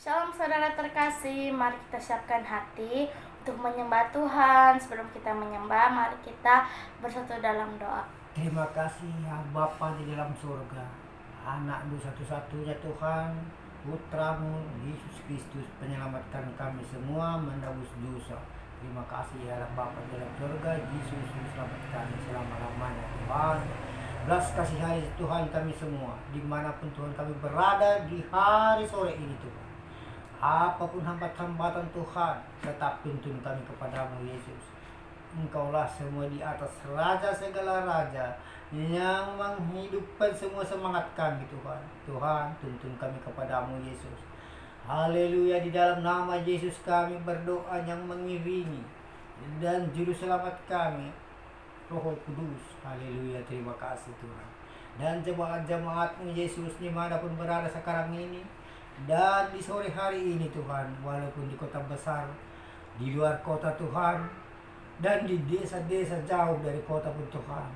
Shalom saudara terkasih, mari kita siapkan hati untuk menyembah Tuhan. Sebelum kita menyembah, mari kita bersatu dalam doa. Terima kasih ya Bapa di dalam surga, Anak-Mu satu-satunya Tuhan, Putramu Yesus Kristus menyelamatkan kami semua menebus dosa. Terima kasih ya Bapa di dalam surga, Yesus menyelamatkan kami selama-lamanya Tuhan. Belas kasih hari Tuhan kami semua, dimanapun Tuhan kami berada di hari sore ini Tuhan. Apapun hambatan Tuhan, tetap tuntun kami kepadamu Yesus. Engkaulah semua di atas raja segala raja yang menghidupkan semua semangat kami Tuhan. Tuhan, tuntun kami kepadamu Yesus. Haleluya, di dalam nama Yesus kami berdoa yang mengiringi dan juru selamat kami Roh Kudus. Haleluya, terima kasih Tuhan. Dan jemaat-jemaatmu Yesus dimanapun berada sekarang ini dan di sore hari ini Tuhan, walaupun di kota besar, di luar kota Tuhan, dan di desa-desa jauh dari kota pun Tuhan,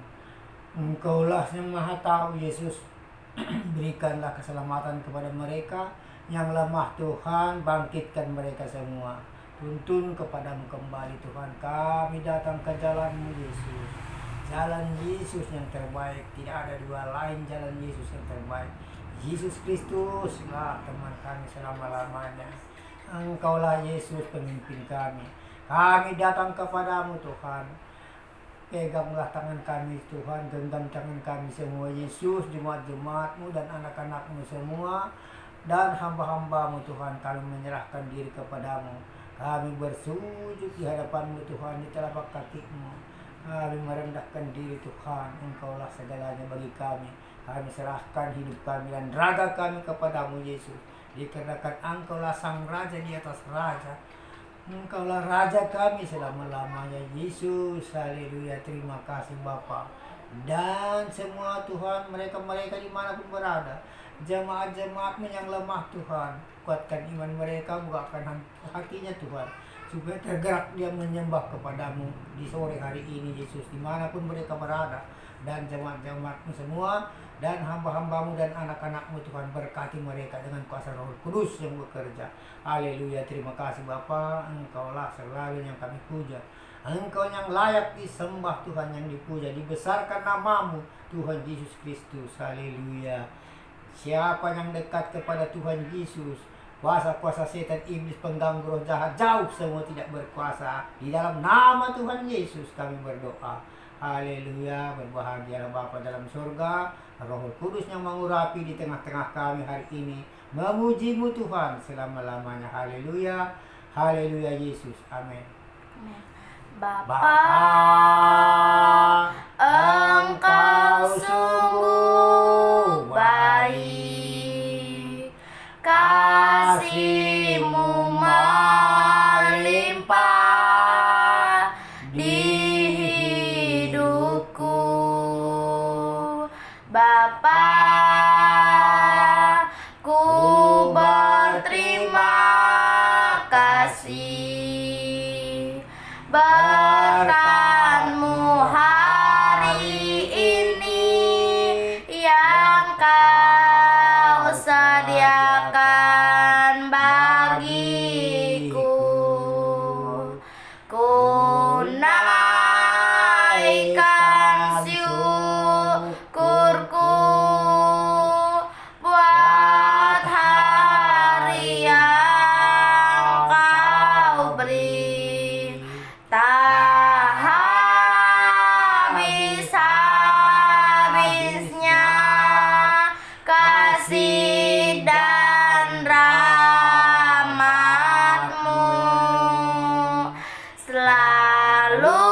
Engkaulah yang maha tahu Yesus. Berikanlah keselamatan kepada mereka yang lemah Tuhan, bangkitkan mereka semua. Tuntun kepadamu kembali Tuhan. Kami datang ke jalan-Mu Yesus, jalan Yesus yang terbaik. Tidak ada dua lain jalan Yesus yang terbaik. Yesus Kristus lah teman kami selama-lamanya. Engkaulah Yesus pemimpin kami. Kami datang kepadamu Tuhan. Peganglah tangan kami Tuhan, genggam tangan kami semua Yesus, jemaat-jemaat-Mu dan anak-anak-Mu semua, dan hamba-hamba-Mu Tuhan, kami menyerahkan diri kepadamu. Kami bersujud di hadapan-Mu Tuhan, di telapak kaki-Mu. Kami merendahkan diri Tuhan, Engkaulah segalanya bagi kami. Kami serahkan hidup kami dan raga kami kepadamu Yesus, dikarenakan Engkaulah sang Raja di atas raja. Engkaulah Raja kami selama-lamanya Yesus. Haleluya, terima kasih Bapa. Dan semua Tuhan, mereka-mereka dimanapun berada, jemaat-jemaat-Mu yang lemah Tuhan, kuatkan iman mereka, bukakan hatinya Tuhan, supaya tergerak dia menyembah kepadamu di sore hari ini Yesus, dimanapun mereka berada. Dan jemaat-jemaat-Mu semua, dan hamba-hamba-Mu dan anak-anak-Mu Tuhan, berkati mereka dengan kuasa Roh Kudus yang bekerja. Haleluya, terima kasih Bapa. Engkaulah selalu yang kami puja. Engkau yang layak disembah Tuhan, yang dipuja. Dibesarkan namamu Tuhan Yesus Kristus. Haleluya. Siapa yang dekat kepada Tuhan Yesus, kuasa-kuasa setan, iblis, pengganggu roh jahat, jauh semua tidak berkuasa. Di dalam nama Tuhan Yesus kami berdoa. Haleluya, berbahagialah Bapa dalam surga, Roh Kudus yang mengurapi di tengah-tengah kami hari ini, memuji-Mu Tuhan selama-lamanya. Haleluya, haleluya Yesus, amin. Amin. Bapa, Engkau sungguh baik, kasih-Mu melimpah di hidupku. Bapa, ku berterima kasih. Berkat-Mu hari ini yang Kau sediakan bagiku. Ku naikkan syukurku buat hari yang Kau beri. Tak habis-habisnya kasih dan rahmat-Mu, selalu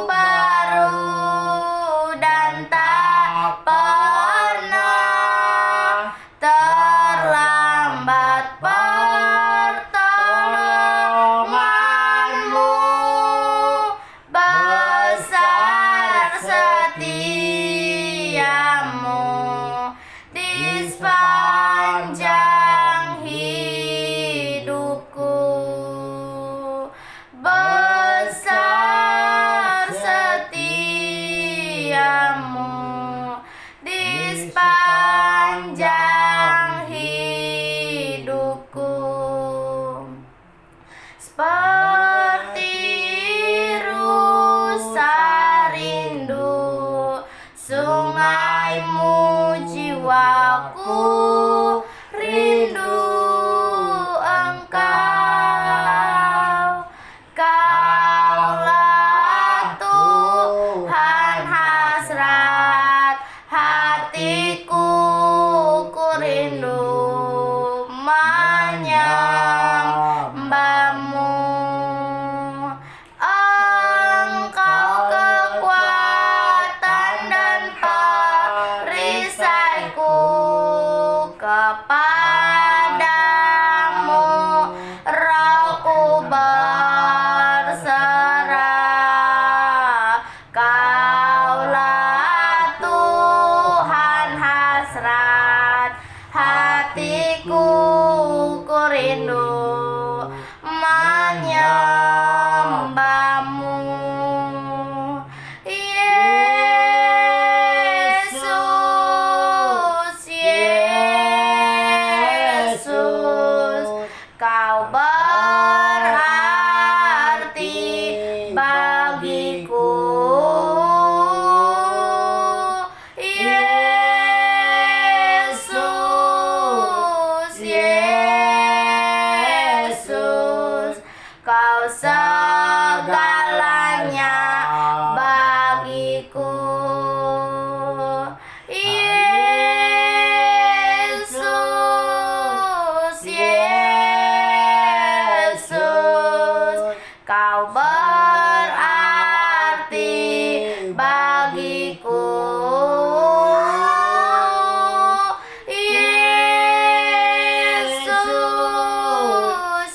baru dan tak pernah terlambat pertolongan-Mu. Besar setiamu di sepanjang hidupku. Seperti rusa rindu sungaimu, jiwaku rindu engkau. Kaulah Tuhan hasrat hatiku, ku rindu menyembahmu. Engkau kekuatan dan perisaiku, kepadamu rohku berserah. Kaulah Tuhan hasrat hatiku, ku rindu menyembahmu. Yesus, Yesus, kau berarti bagiku. Yesus, Yesus, kau segalanya bagiku. Yesus, Yesus, kau berarti bagiku. Yesus,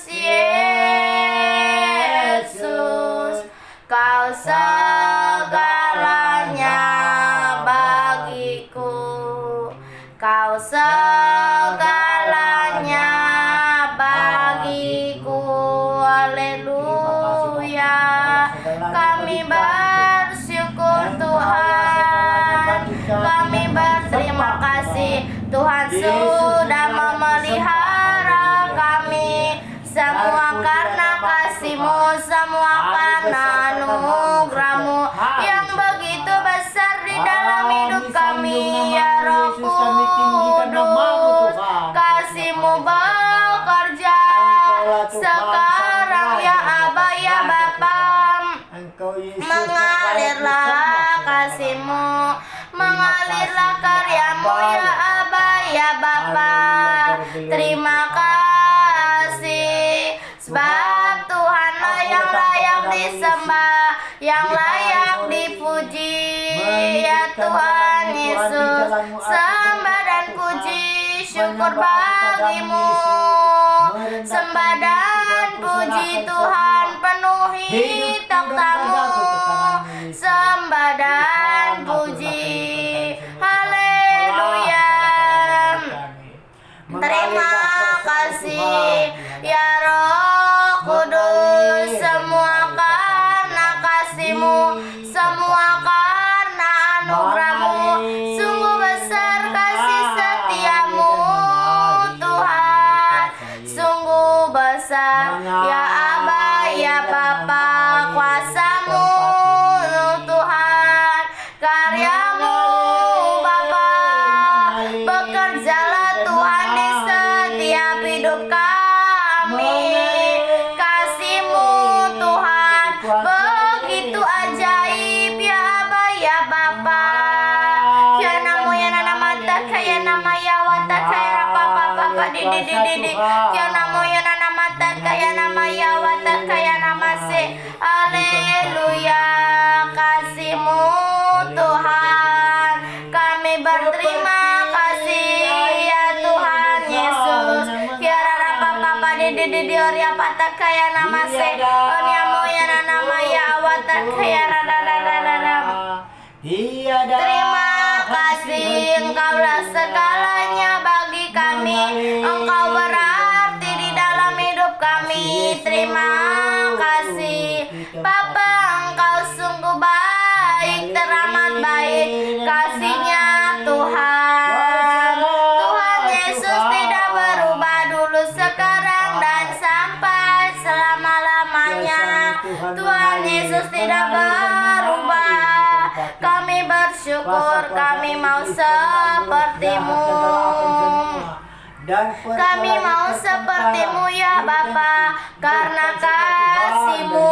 Yesus, kau segalanya bagiku. Kau segalanya bagiku. Haleluya. Kami bersyukur Tuhan, kami berterima kasih Tuhan sudah memelihara kami. Semua karena kasih-Mu, semua karena anugerah-Mu yang begitu besar di dalam hidup kami. Ya Roh Kudus, kasih-Mu bekerja sekarang ya Aba ya Bapa. Mengalirlah kasih-Mu, mengalirlah karya-Mu ya Aba ya Bapa. Terima kasih sebab Tuhanlah yang layak disembah, yang layak dipuji. Ya Tuhan Yesus, sembah dan puji syukur bagi-Mu. Sembah dan puji Tuhan penuhi takhta-Mu. Sembah dan puji, haleluya. Terima kasih ya Roh Kudus, semua karena kasih-Mu, semua karena anugerah-Mu. Sungguh besar kasih setia-Mu Tuhan, sungguh besar ya Aba ya Bapa. Kuasa-Mu Tuhan, karya-Mu Bapa, bekerjalah Tuhan di setiap hidup kami. Kasih-Mu Tuhan begitu ajaib ya Aba ya Bapa. Ya namo ya nana mata kaya nama ya wata kaya rapa papa di ya namo ya nana mata kaya nama ya wata kaya nama se. Haleluya. Kasih-Mu Tuhan, kami berterima kasih ya Tuhan Yesus. Ya rapa papa di oria pata kaya nama se. Onyamo ya nama ya wata kaya rada. Terima kasih, Engkaulah segalanya bagi kami. Engkau berarti di dalam hidup kami. Terima kasih Bapa, Engkau sungguh baik, teramat baik kasih-Nya Tuhan. Tuhan Yesus tidak berubah dulu sekarang Yesus tidak berubah. Kami bersyukur kami mau seperti-Mu. Kami mau seperti-Mu ya Bapa, karena kasih-Mu,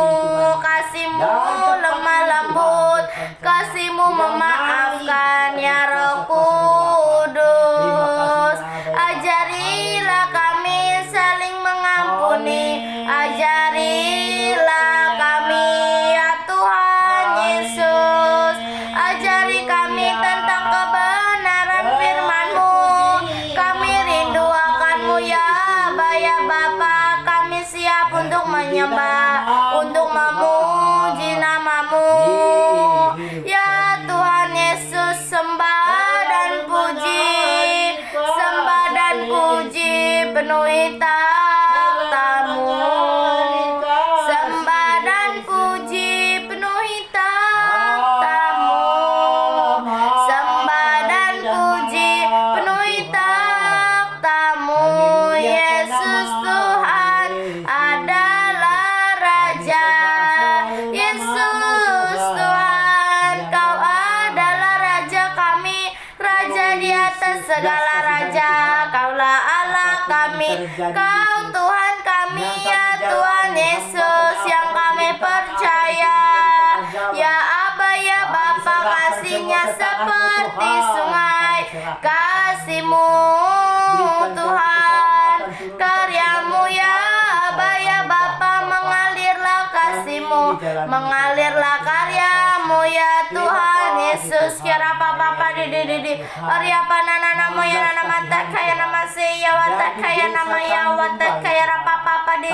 kasih-Mu lemah lembut, kasih-Mu memaafkan ya Roh Kudus. Ajarilah kami saling mengampuni, ajarilah kami ya Tuhan Yesus. Ajari kami tentang kebenaran firman-Mu. Kami rindu akan-Mu ya Aba ya Bapa. Kami siap untuk menyembah, untuk memuji nama-Mu. Ya Tuhan Yesus, sembah dan puji, sembah dan puji penuhi takhta-Mu. Sembah dan puji penuhi takhta-Mu. Sembah dan puji penuhi takhta-Mu. Yesus Tuhan adalah Raja. Yesus Tuhan, Kau adalah Raja kami, Raja di atas segala raja. Kaulah Allah kami, Kau Tuhan kami ya Tuhan Yesus yang kami percaya. Ya Aba ya Bapa, kasih-Nya seperti sungai. Kasih-Mu Tuhan, karya-Mu ya Aba ya Bapa, mengalirlah kasih-Mu, mengalirlah karya-Mu ya Tuhan Yesus. Kira papa di Arya panana namo ya nana mata kaya nama se ya wata kaya nama ya wata kaya rapa papa di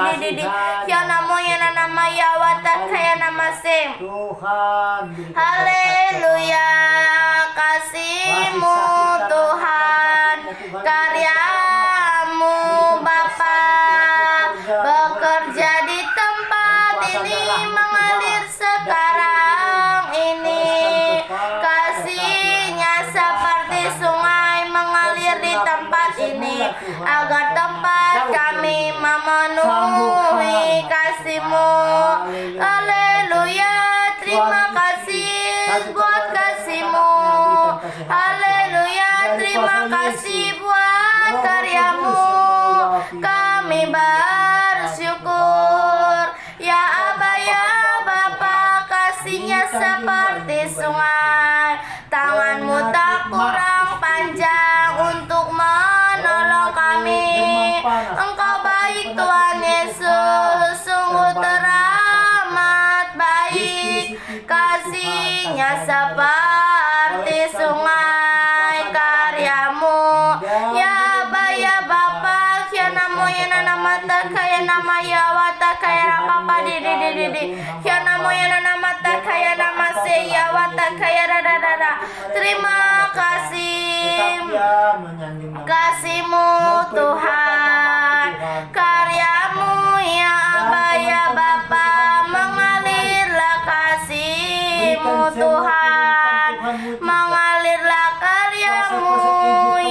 ya namo ya nana ya wata kaya nama se. Tuhan, Haleluya, kasih-Mu Tuhan, karya-Mu Bapa, bekerja di tempat ini, mengalir sekarang ini. Kasih-Nya seperti sungai mengalir di tempat ini, agar tempat kami memenuhi kasih-Mu. Haleluya, terima kasih buat kasih-Mu. Haleluya, terima kasih buat karya-Mu. Kami bersyukur ya Aba ya Bapa, kasih-Nya seperti sungai. Tangan-Mu tak kurang panjang untuk menolong kami. Engkau baik Tuhan Yesus, sungguh teramat baik. Kasih-Nya seperti sungai, karya-Mu ya Aba ya Bapa, ya namo ya nana mata kaya nama ya wata kaya rapa di ya namo ya nana mata kaya nama se ya wata kaya rada. Terima kasih, kasih-Mu Tuhan, karya-Mu ya Aba ya Bapa, mengalirlah kasih-Mu Tuhan, mengalirlah karya-Mu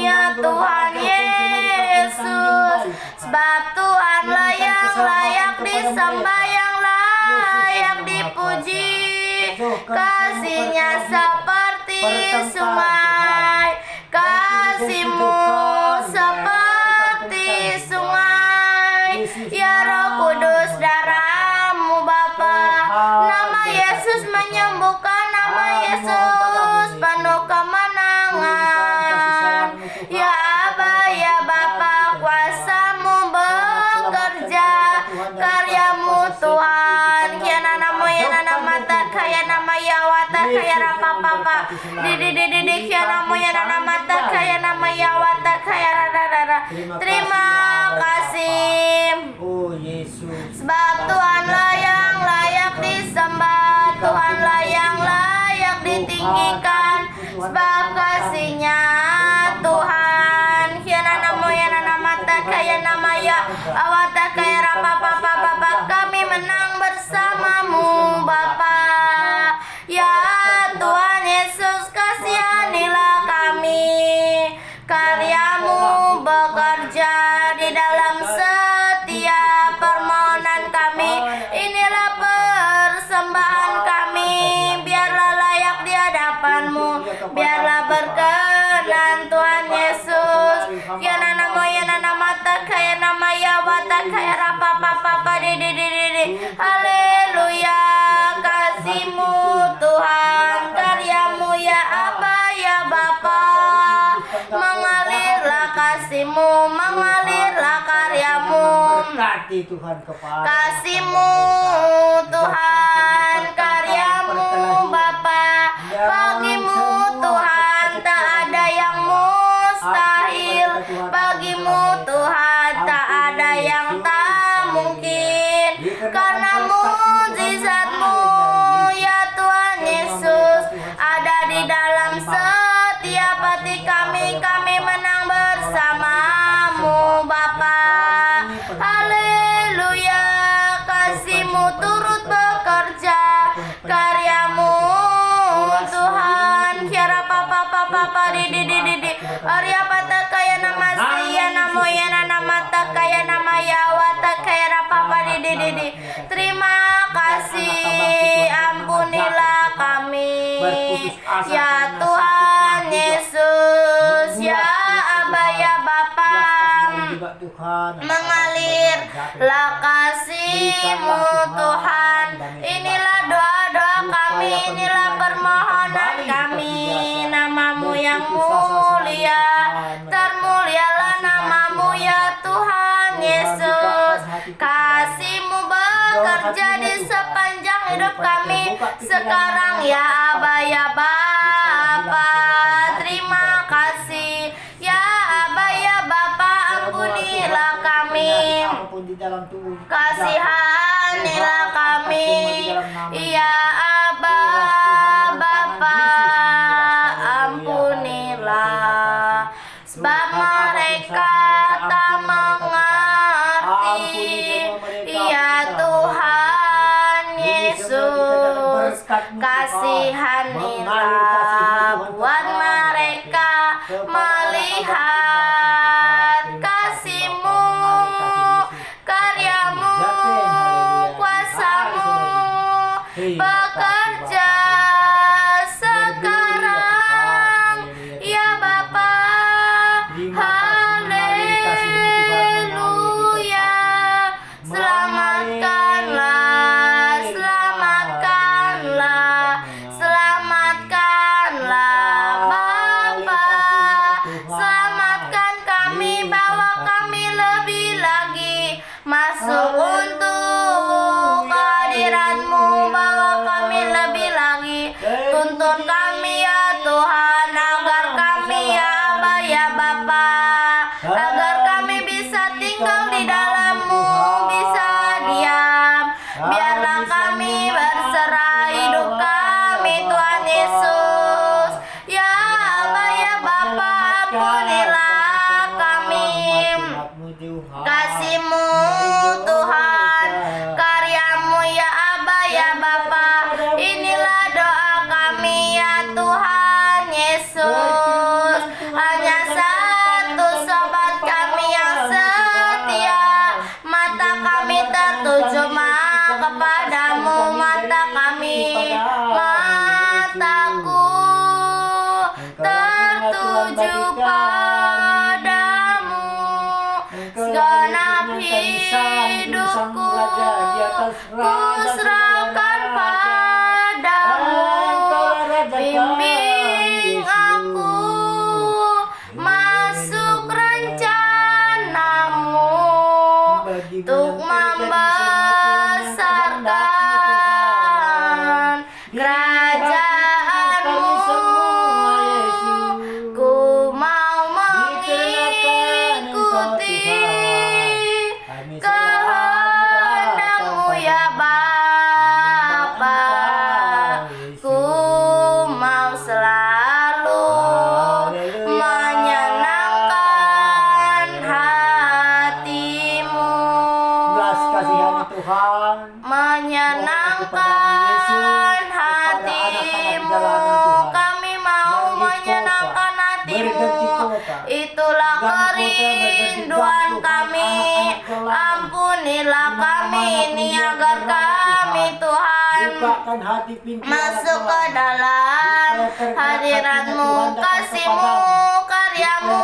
ya Tuhan Yesus. Sebab Tuhanlah yang layak disembah, yang layak dipuji. Kasih-Nya seperti sungai, kasih-Mu seperti sungai. Ya Roh Kudus, darah-Mu Bapa, nama Yesus menyembuhkan, nama Yesus penuh kemenangan. Ya Aba ya Bapa, kuasa-Mu bekerja, karya-Mu Tuhan. Ya nanamu ya nana mata kaya nama ya wata kaya rapa papa di ya namu ya nana mata kaya nama ya wata kaya rada. Terima kasih, oh Yesus, sebab Tuhanlah yang layak disembah, Tuhanlah yang layak ditinggikan. Sebab kasih-Nya Tuhan. Ya nanamu ya nana mata kaya nama ya awata kaya rapa papa, kami menang bersama-Mu Bapa. Ya Tuhan Yesus, kasihanilah kami. Karya-Mu bekerja di dalam setiap permohonan kami. Inilah persembahan Berkati Tuhan kepada Kasih-Mu Tuhan, karya-Mu Bapa, bagi-Mu Tuhan tak ada yang mustahil, bagi-Mu Tuhan tak ada yang tak mungkin, karena mukjizat-Mu ya Tuhan Yesus ada di dalam setiap hati kami menang bersama-Mu Bapa. Haleluya, kasih-Mu turut bekerja, karya-Mu Tuhan. Kiara papa di Arya pata kaya nama siya namo ya nama tak kaya nama yawata kaya papa di. Terima kasih, ampunilah kami ya Tuhan Yesus, ya Aba ya Bapa. Mengalirlah kasih-Mu Tuhan. Inilah doa-doa kami, inilah permohonan kami. Nama-Mu yang mulia, termulialah nama-Mu ya Tuhan Yesus. Kasih-Mu bekerja di sepanjang hidup kami sekarang ya Aba ya Bapa. Terima kasih ya Aba ya Bapa, ampunilah kami, kasihanilah kami ya Aba Bapa, ampunilah, sebab mereka tak mengerti ya Tuhan Yesus. Kasihanilah buat mereka melihat kasih-Mu, karya-Mu, kuasa-Mu bekerja sekarang ya Bapa. Haleluya, selamatkanlah, selamatkanlah, selamatkanlah Bapa. Selamatkan kami, bawa kami lebih lagi masuk untuk kehadiran-Mu, bawa kami lebih lagi, tuntun kami ya Tuhan, agar kami ya Aba ya Bapa, agar kami bisa tinggal di dalam-Mu, bisa diam. Biarlah kami berserah hidup kami Tuhan Yesus, ya Aba ya Bapa, ampunilah kami. Kasih-Mu Tuhan, karya-Mu ya Aba ya Bapa. Inilah doa kami ya Tuhan Yesus. Hanya satu sobat kami yang setia, mata kami tertuju kepadamu, mata kami, mataku tertuju padamu. Segenap hidupku ku serahkan padamu. Bimbing aku masuk rencana-Mu untuk membesarkan kerajaan-Mu. Ku mau mengikuti kehendak-Mu ya Bapa. Ku mau selalu menyenangkan hati-Mu, menyenangkan hati-Mu. Kami mau menyenangkan hati-Mu, itulah kerinduan kami. Ampunilah kami ini, agar kami Tuhan masuk ke dalam hadirat-Mu, kasih-Mu, karya-Mu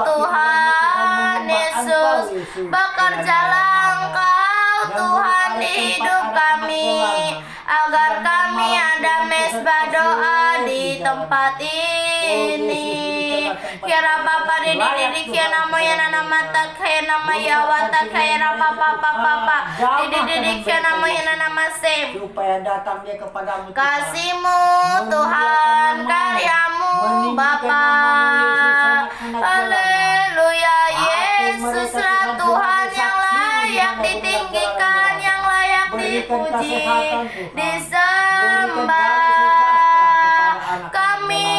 Tuhan Yesus. Bekerjalah Engkau Tuhan di hidup kami, agar kami ada mesbah doa di tempat ini. Kira papa didi kira moya nana mata kaya nama ya wata kaya rapa papa papa didi kira moya nana masem supaya datang dia kepadamu Tuhan. kasihmu Tuhan karyamu Bapa. Haleluya Yesus Tuhan yang layak ditinggikan, yang layak dipuji, disembah. Kami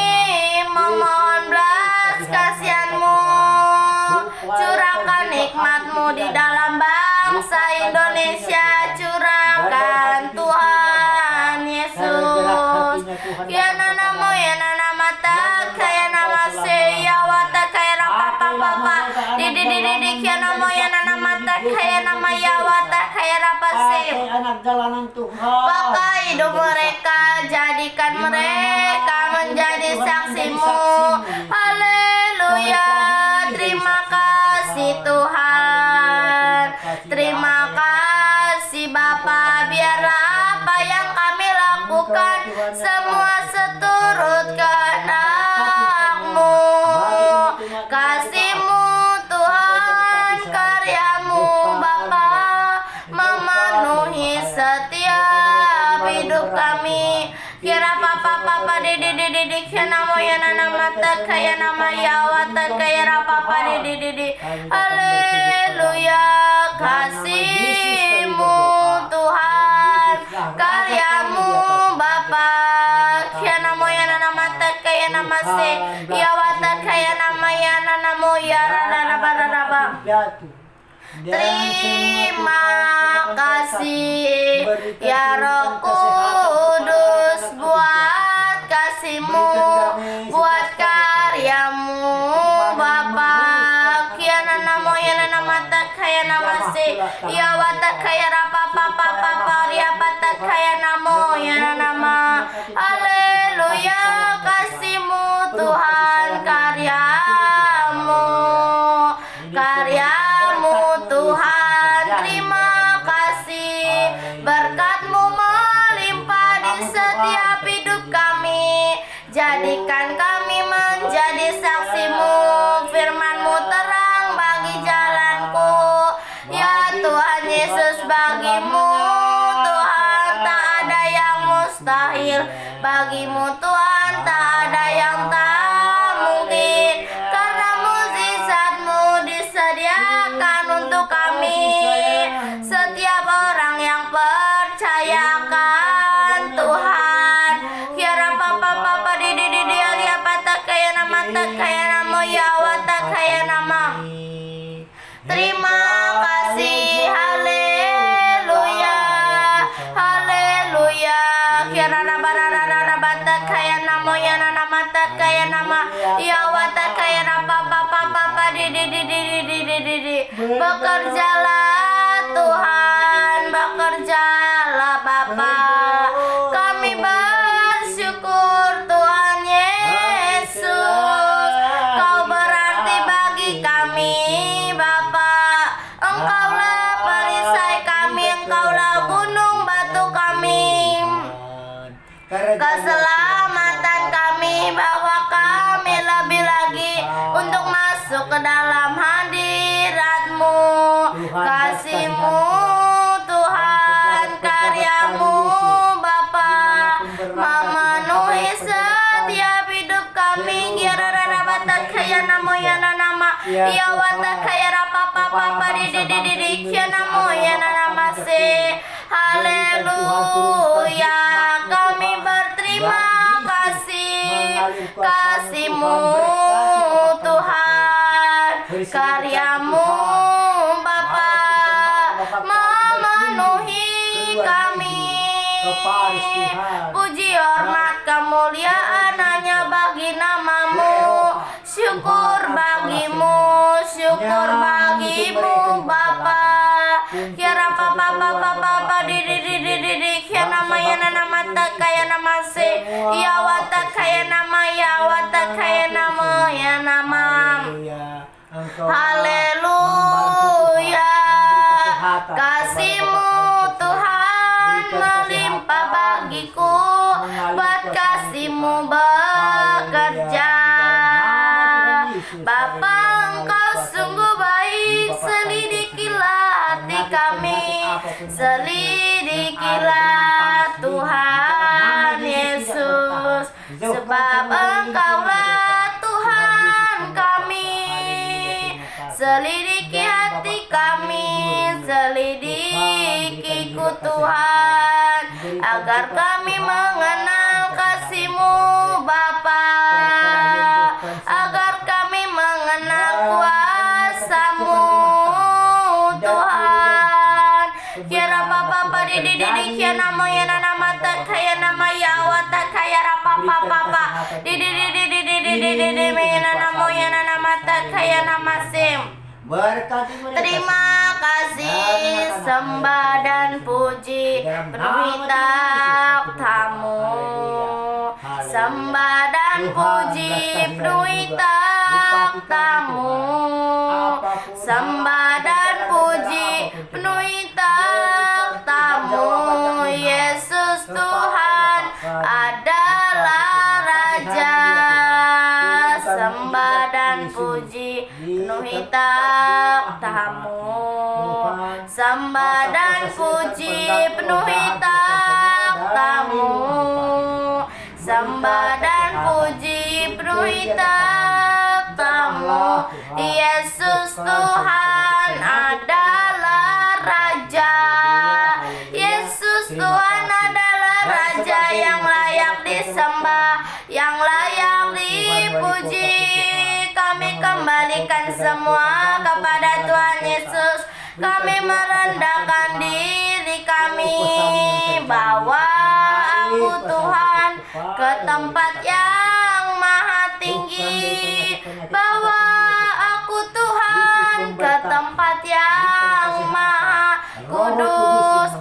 memohon belas kasihan-Mu, curahkan nikmat-Mu di dalam bangsa Indonesia, curahkan Tuhan Yesus. Ya nanamu ya nana mata kaya nama se ya wata kaya rapa papa didi ya namo ya nana mata kaya nama ya wata kaya rapa se. Anak jalanan Tuhan. Pakai hidup mereka, jadikan mereka menjadi saksi-Mu. Haleluya, terima kasih Tuhan, terima kasih Bapa. Biarlah apa yang kami lakukan semua seturut kehendak-Mu. Kasih-Mu Tuhan, karya-Mu Bapa memenuhi setiap hidup kami. Kira papa papa didi kira namo ya nana mata kaya nama ya wata kaya rapa didi. Haleluya, kasih-Mu Tuhan, karya-Mu Bapa. Kira namo ya nana mata kaya nama se ya wata kaya nama ya nana mo ya nana baraba. Terima kasih ya Roh Kudus buat kasih-Mu, buat karya-Mu Bapa. Kiana namo ya nana mata kaya nama se ya wata kaya rapa papa papa ya pata kaya namo ya nama. Haleluya, kasih-Mu Tuhan, karya-Mu, karya-Mu Tuhan. Terima kasih, berkat-Mu melimpah di setiap hidup kami. Jadikan kami menjadi saksi-Mu, firman-Mu terang bagi jalanku. Ya Tuhan Yesus, bagi-Mu Tuhan tak ada yang mustahil, bagi-Mu Tuhan tak ada yang tak mungkin, karena mukjizat-Mu disediakan untuk kami. Setiap orang yang percayakan Tuhan. Kira papa papa didi alia pata kaya nama tak kaya nama ya wata kaya nama. Terima kasih, haleluya, haleluya. Kira raba bata kaya nama ya nana mata kaya nama ya wata kaya rapa papa papa didi. Bekerjalah Tuhan, bekerjalah Bapa. Kami bersyukur Tuhan Yesus, Kau berarti bagi kami Bapa. Engkaulah perisai kami, Engkaulah gunung batu kami, keselamatan kami, bawa kami lebih lagi untuk masuk ke dalam hadirat-Mu. Kasih-Mu Tuhan, karya-Mu Bapa memenuhi setiap hidup kami. Kira rata kaya namo ya nama ya wata kaya rapa papa didi kaya namo ya nama se. Haleluya, kami berterima kasih. Kasih-Mu Tuhan, karya-Mu Bapa memenuhi kami. Puji hormat kemuliaan hanya bagi nama-Mu. Syukur bagi-Mu, syukur bagi-Mu Bapa. Kira papa papa papa didi kira nama ya nama tak kaya nama se ya wata kaya nama ya wata kaya nama ya nama. Haleluya, kasih-Mu Tuhan melimpah bagiku, buat kasih-Mu bekerja. Selidikilah Tuhan Yesus, sebab Engkaulah Tuhan kami. Selidiki hati kami, selidikiku Tuhan, agar kami mengenal kasih-Mu Bapa, agar kami mengenal kuasa-Mu Tuhan. Kira papa di kia nama ya nama tak kaya nama ya awata kaya rapa papa di nama ya nama tak kaya nama sim. Berkati mereka Terima kasih, sembah dan puji penuhi takhta-Mu. Sembah dan puji penuhi takhta-Mu. Sembah dan puji penuhi takhta-Mu. Yesus Tuhan adalah Raja. Sembah dan puji penuhi takhta-Mu. Sembah dan puji penuhi takhta-Mu. Sembah dan puji penuhi takhta-Mu. Yesus Tuhan adalah Raja. Yesus Tuhan adalah Raja yang layak disembah, yang layak dipuji. Kami kembalikan semua kepada Tuhan Yesus. Kami merendahkan diri kami, bawa aku Tuhan ke tempat yang maha tinggi. Bawa aku Tuhan ke tempat yang maha kudus,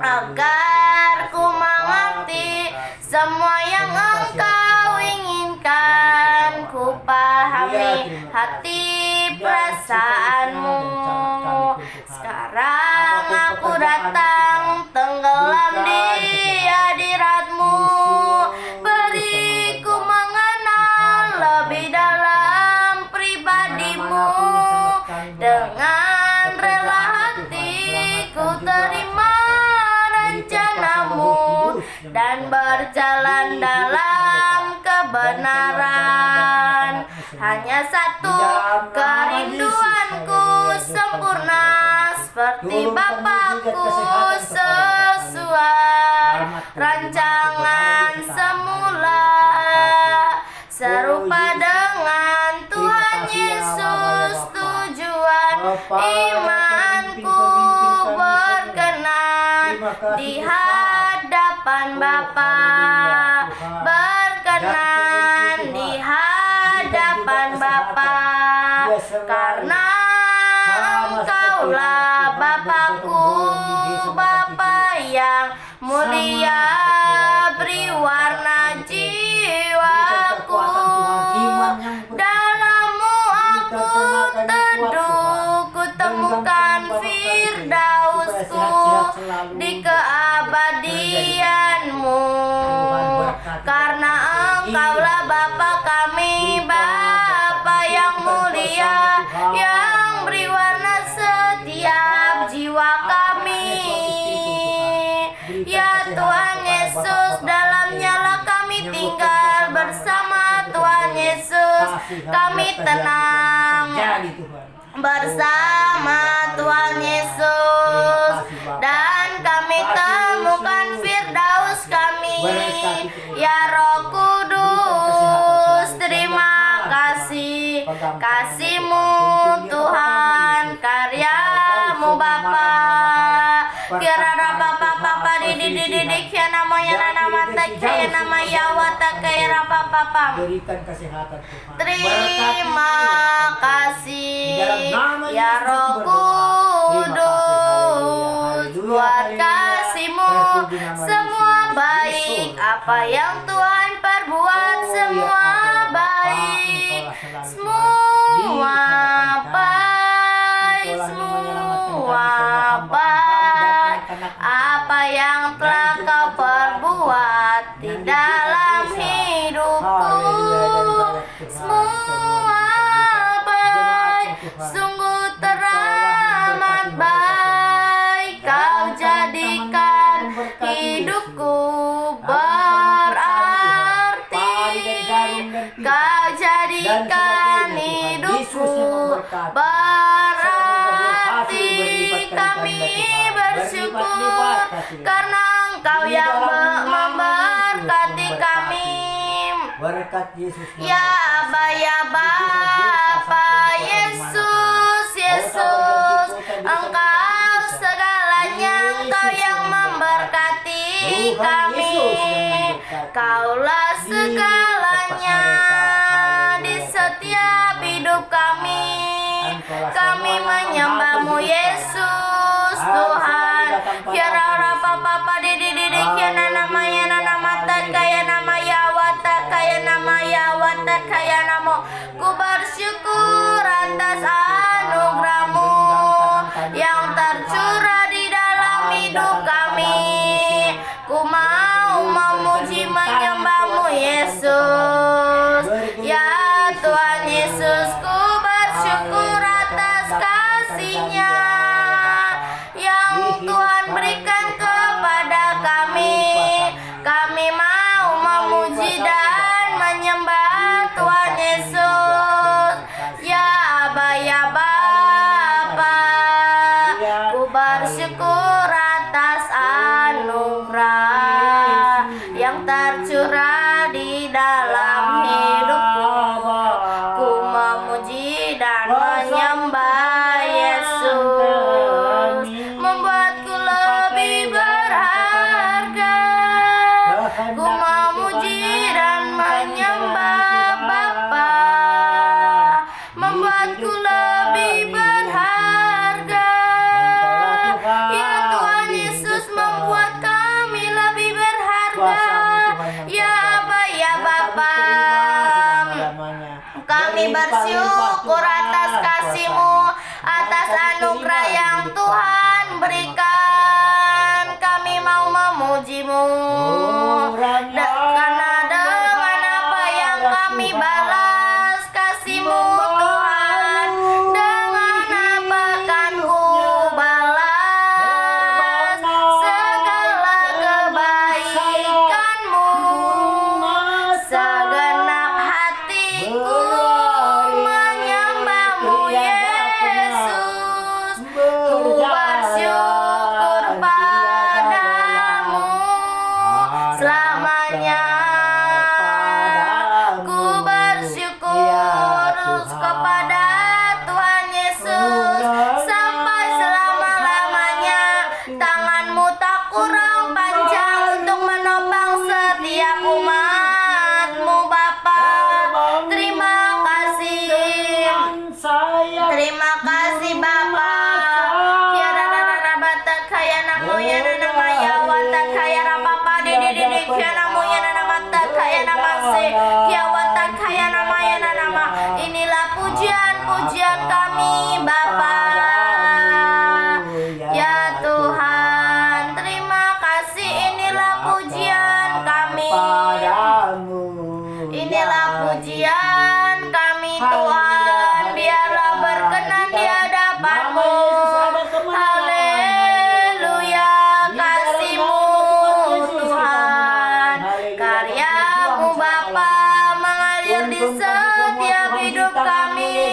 agar ku mengerti semua yang Engkau inginkan. Ku pahami hati perasaanmu. Sekarang aku datang tenggelam di hadirat-Mu. Beriku mengenal lebih dalam pribadi-Mu. Dengan rela hatiku terima rencana-Mu dan berjalan dalam kebenaran. Hanya satu kerinduanku, sempurna seperti Bapakku, sesuai rancangan semula, serupa dengan Tuhan Yesus. Tujuan imanku berkenan di hadapan Bapa, berkenan di hadapan Bapa, karena Engkaulah Bapakku, Bapa yang mulia, beri warna jiwaku. Dalam-Mu aku teduh, ku temukan firdausku di keabadian-Mu. Karena Engkaulah Bapa kami, Bapa yang mulia, yang beri warna setiap jiwa kami. Ya Tuhan Yesus, dalam-Nya kami tinggal bersama Tuhan Yesus. Kami tenang bersama Tuhan Yesus, dan kami temukan firdaus kami. Ya Roh Kudus, terima kasih, kasih-Mu Tuhan, karya-Mu Bapa. Kira Bapa di kia nama ya nama tak kaya nama ya wata kaya Bapa. Berikan kesehatan Tuhan. Terima kasih ya Roh Kudus, buat kasih-Mu semua baik. Apa yang Tuhan perbuat semua baik, semua baik, semua baik. Apa yang telah Kau perbuat di dalam hidupku, semua baik, sungguh teramat baik. Kau bersyukur karena Engkau yang memberkati kami. Berkat Yesus. Ya Aba, ya Bapa, Yesus, Yesus, Engkau segalanya, Engkau yang memberkati kami. Kaulah segalanya di setiap hidup kami. Kami menyembah-Mu Yesus Tuhan. Ya Rara Papa Didi Kiana namanya nama kaya nama Yawata kaya nama Yawata kaya namo. Ku bersyukur atas anugerah-Mu yang tercurah di dalam hidup kami. Ku mau memuji menyembah-Mu Yesus. Ya Tuhan Yesus, ku bersyukur atas kasih-Nya yang Tuhan berikan kepada kami. Kami mau memuji dan menyembah Tuhan Yesus. Ya Aba, ya Bapa, ku bersyukur atas anugerah yang tercurah di dalam hidupku. Ku memuji dan menyembah Yesus, membuatku lebih berharga. Ku memuji dan menyembah Bapa, membuatku lebih berharga. Ya Tuhan Yesus, membuat kami lebih berharga. Ya Aba, ya Bapa, kami bersyukur atas kasih-Mu, atas anugerah yang Tuhan berikan. Kami mau memuji-Mu karena dengan apa yang kami balas kasih-Mu Tuhan, dengan apa kan ku balas segala kebaikan-Mu. Segenap hatiku menyembah-Mu Yesus. Ku bersyukur padamu selamanya. Ku bersyukur kepada Tuhan Yesus sampai selama-lamanya. Tangan-Mu tak kurang panjang untuk menopang setiap umat-Mu Bapa. Terima kasih. Terima kasih Bapa. Ya rara bata kaya namu ya nama ya wata kaya rapapa didi kaya namu ya nama ta kaya nama se ya wata kaya nama ya nama. Inilah pujian kami Bapa. Ya Tuhan, terima kasih. Inilah pujian kami. Inilah pujian kami Tuhan. Biarlah berkenan di hadapan-Mu. Haleluya, kasih-Mu Tuhan. Karya-Mu Bapa mengalir di setiap hidup kami.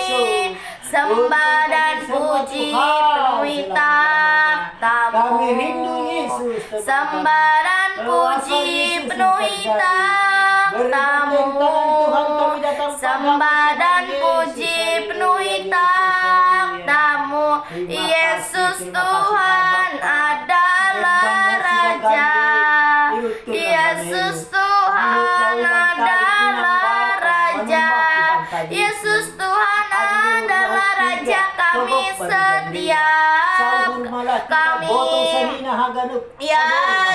Sembah dan puji penuhi takhta-Mu. Sembah dan puji penuhi takhta-Mu. Sembah dan puji penuhi takhta-Mu. Yesus Tuhan adalah Raja. Yesus Tuhan adalah Raja. Yesus Tuhan adalah Raja kami setiap kami. Ya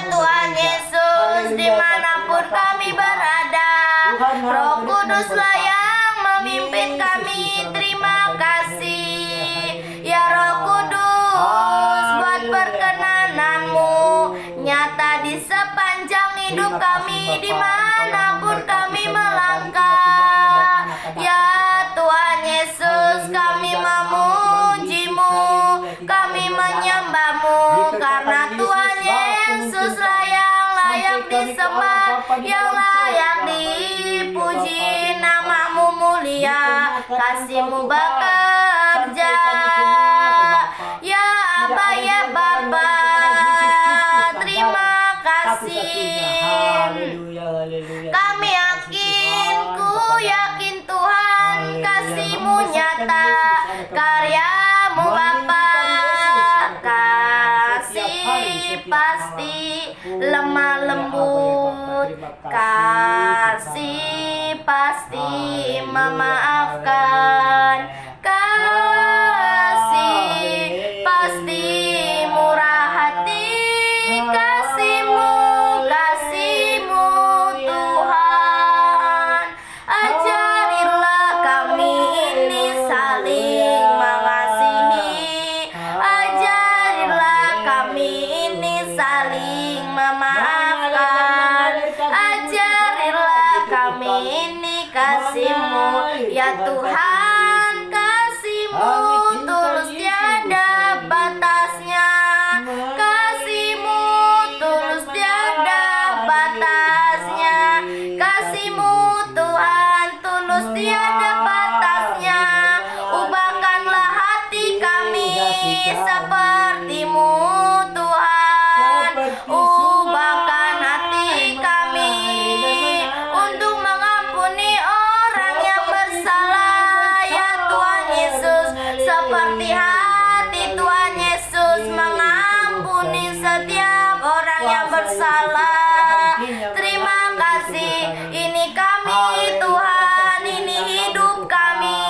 Tuhan Yesus, dimanapun kami berada, Roh Kuduslah yang memimpin kami. Terima kasih ya Roh Kudus, buat perkenanan-Mu nyata di sepanjang hidup kami, dimanapun kami melangkah. Ya Tuhan Yesus, kami memuji-Mu, kami menyembah-Mu, karena Tuhan Yesus layak disembah, yang layak dipuji. Nama-Mu mulia, kasih-Mu bekerja. Ya Aba, ya Bapa, Haleluya, haleluya. Kami yakin, ku yakin Tuhan, kasih-Mu nyata, karya-Mu Bapa, kasih pasti lemah lembut, kasih pasti memaafkan, kasih pasti murah hati, kasih-Mu Tuhan. Ajarilah kami ini saling mengasihi, ajarilah kami ini saling memaafkan, ajarilah kami ini kasih-Mu ya Tuhan, kasih-Mu tulus tiada batasnya, kasih-Mu tulus tiada batasnya, kasih-Mu Tuhan tulus tiada batasnya. Ubahkanlah hati kami seperti-Mu Tuhan, ubahkan hati kami untuk mengampuni orang yang bersalah ya Tuhan Yesus, seperti hati Tuhan Yesus mengampuni setiap orang yang bersalah. Terima kasih, ini kami Tuhan, ini hidup kami,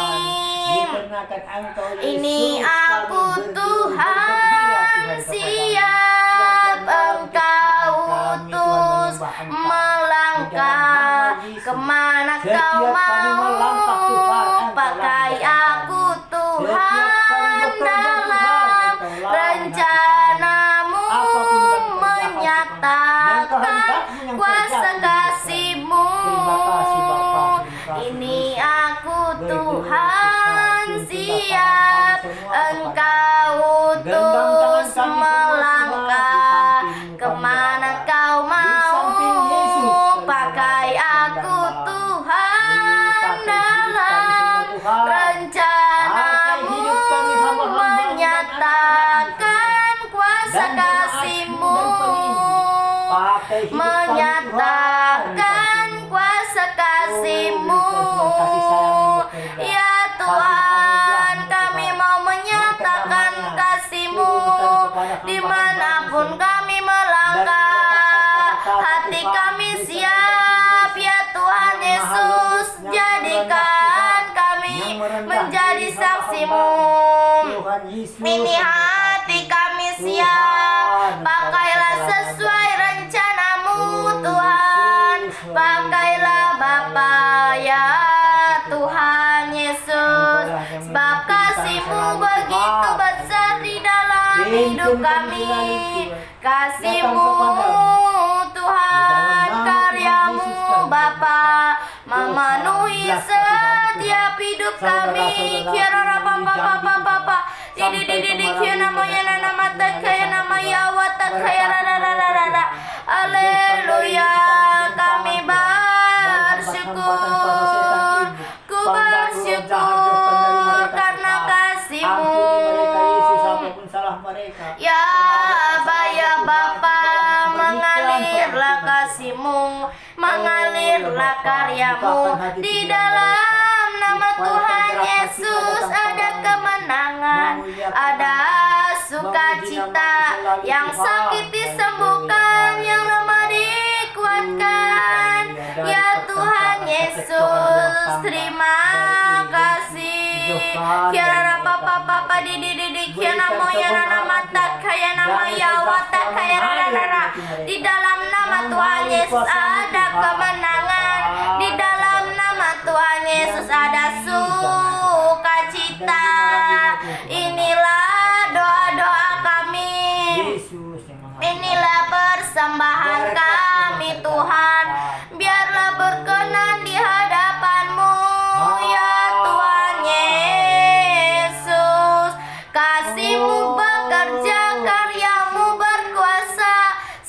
ini aku Tuhan, siap Engkau utus melangkah kemana Kau mau, pakai aku Tuhan dalam rencana-Mu, menyatakan kuasa kasih-Mu. Ini aku Tuhan, siap Engkau utus melangkah kemana Kau mau, pakai aku Tuhan dalam rencana-Mu, menyatakan kuasa kasih-Mu, menyatakan kuasa kasih-Mu ya Tuhan. Kami mau menyatakan kasih-Mu dimanapun kami melangkah, hati kami siap ya Tuhan Yesus. Jadikan kami menjadi saksi-Mu, ini hati kami siap, pakailah sesuai rencana-Mu Tuhan, pakailah Bapa ya Tuhan Yesus, sebab kasih-Mu begitu besar di dalam hidup kami, kasih-Mu Tuhan, karya-Mu Bapa memenuhi setiap hidup kami. Kiara Bapa Didi kiana moyana namata kaya namaya wata kaya rara. Haleluya, kami bersyukur, ku bersyukur karena kasih-Mu ya Bapa, mengalirlah kasih-Mu, mengalirlah karya-Mu, di dalam nama Tuhan Yesus ada kemenangan, ada sukacita, yang sakit disembuhkan, yang lemah dikuatkan ya Tuhan Yesus. Terima kasih. Kiara Papa Didi kiana moyana namata kaya namaya wata kaya rara. Di dalam nama Tuhan Yesus ada kemenangan, di dalam nama Tuhan Yesus ada sukacita. Inilah doa-doa kami, inilah persembahan kami Tuhan, biarlah berkenan di hadapan-Mu ya Tuhan Yesus. Kasih-Mu bekerja, karya-Mu berkuasa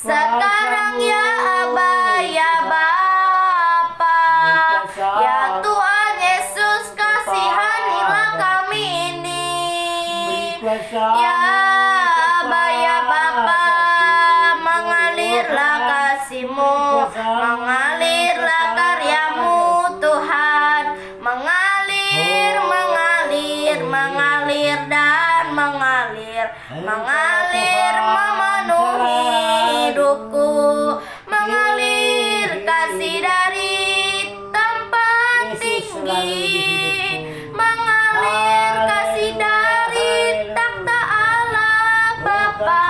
sekarang ya Aba ya Bapa ya Tuhan Yesus. Kasihanilah kami ini ya Aba ya Bapa, mengalirlah Mengalirlah karyamu Tuhan, mengalir, mengalir, mengalir dan mengalir, mengalir memenuhi hidupku, mengalir kasih dari tempat tinggi, mengalir kasih dari takhta Allah Bapa,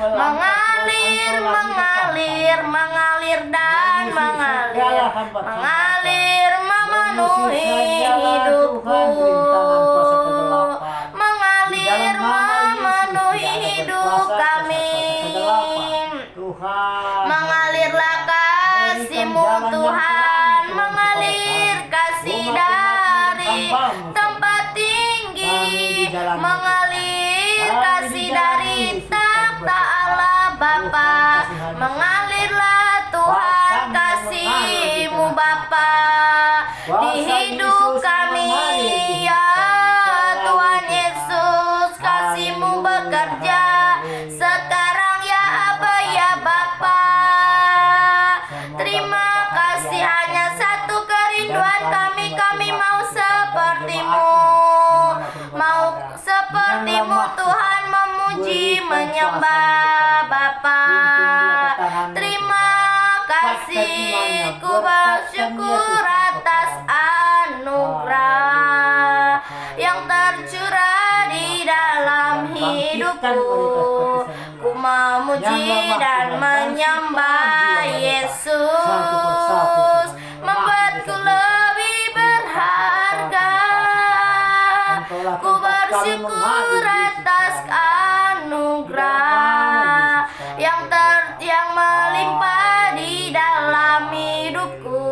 mengalir, mengalir, mengalir dan mengalir, mengalir memenuhi hidupku, mengalir memenuhi hidup kami. Mengalirlah kasih-Mu Tuhan, mengalir kasih dari tempat tinggi, mengalir kasih dari takhta Allah Bapa, mengalirlah Tuhan kasih-Mu Bapa di hidup kami, ya Tuhan Yesus, kasih-Mu bekerja sekarang ya Aba ya Bapa. Terima kasih, hanya satu kerinduan kami mau seperti-Mu, mau seperti-Mu Tuhan, memuji menyembah Bapa. Terima kasih, ku bersyukur atas anugerah yang tercurah di dalam hidupku. Ku memuji dan menyembah Yesus, membuatku lebih berharga. Ku bersyukur atas anugerah yang melimpah di dalam hidupku.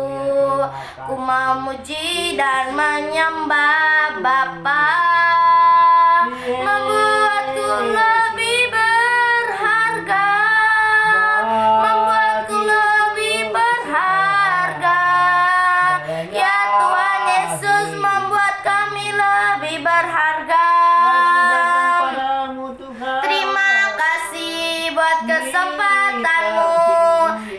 Ku memuji dan menyembah Bapa, membuatku lebih berharga, membuatku lebih berharga. Ya Tuhan Yesus, membuat kami lebih berharga. Terima kasih buat kesempatan-Mu,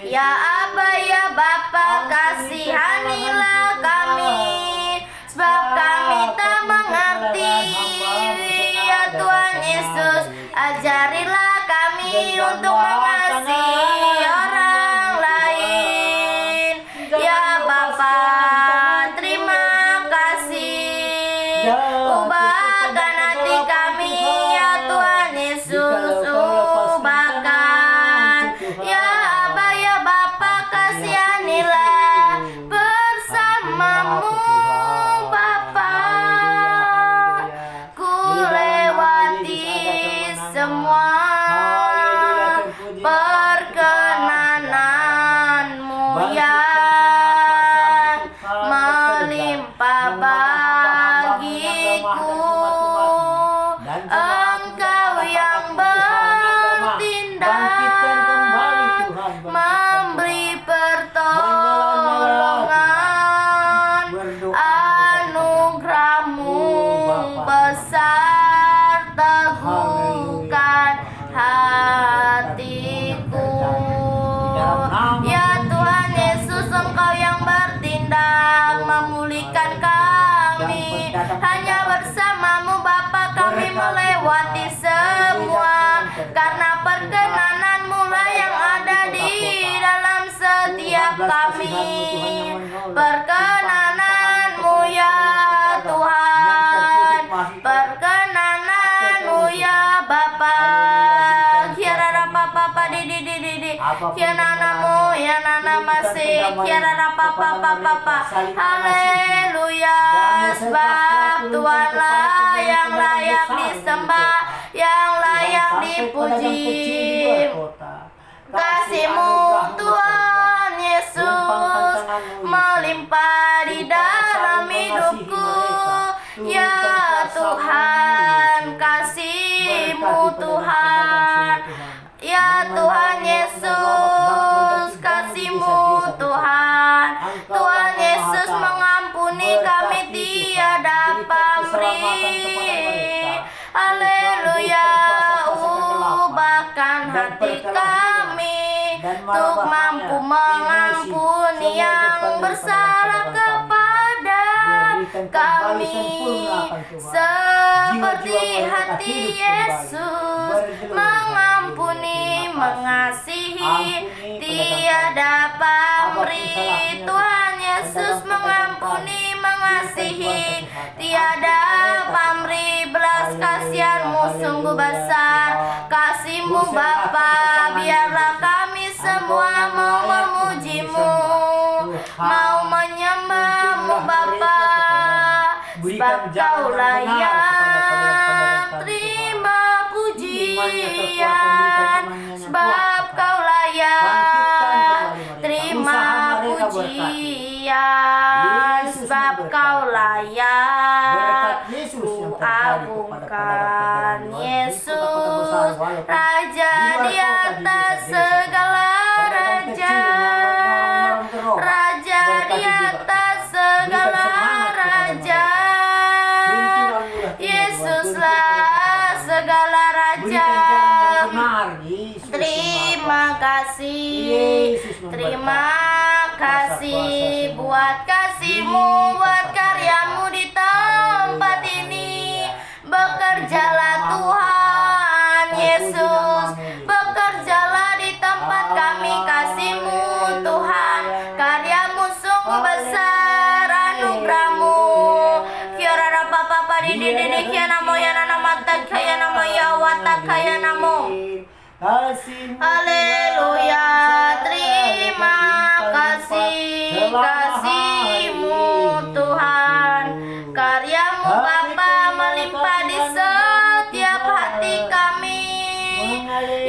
ya Aba ya Bapa, kasihanilah kami, sebab kami tak mengerti. Ya Tuhan Yesus, ajarilah kami untuk mengasihi orang lain. Ya Bapa, terima kasih, ubahkan hati kami, ya Tuhan Yesus, ubahkan. Ya Aba ya Bapa, kasihanilah bersama-Mu Bapa. Ku lewati semua perkenanan-Mu yang melimpah bagiku. Engkau yang bertindak, memberi pertolongan, anugerah-Mu besar, teguhkan hatiku. Ya Tuhan Yesus, Engkau yang bertindak, memulihkan kami. Hanya bersama-Mu Bapa kami melewati semua, karena perkenanan-Mu lah yang ada di dalam setiap kami. Perkenanan-Mu ya Tuhan, perkenanan-Mu ya Bapa. Kiara papa di kiananamu ya nana masih kiara papa. Haleluya, sebab Tuhanlah yang layak disembah, yang layak dipuji. Kasih-Mu Tuhan Yesus melimpah di dalam hidupku. Ya Tuhan, kasih-Mu Tuhan. Ya Tuhan Yesus, kasih-Mu Tuhan. Tuhan Yesus mengampuni kami tiada pamrih. Haleluya, ubahkan hati kami, Tuk mampu mengampuni yang bersalah kepada kami, seperti hati Yesus mengampuni, mengasihi, tiada pamrih. Tuhan Yesus mengampuni, mengasihi, tiada pamrih. Belas kasihan-Mu sungguh besar, kasih-Mu Bapa, biarlah kami semua mau memuji-Mu, mau menyembah-Mu Bapa, sebab Kau layak terima pujian, sebab Kau layak terima pujian, sebab Kau layak ku agungkan. Yesus Raja di atas segala raja, Raja di atas segala raja, Yesuslah segala raja. Terima kasih, terima kasih buat kasih-Mu, buat karya-Mu di tempat ini. Bekerjalah Tuhan Yesus, bekerjalah di tempat kami. Kasih-Mu Tuhan, karya-Mu sungguh besar, anugerah-Mu. Kiara papa di kiana moyana nama tak kaya nama ya watak kaya namo. Haleluya, terima kasih, kasih-Mu Tuhan. Karya-Mu Bapa melimpah di setiap hati kami.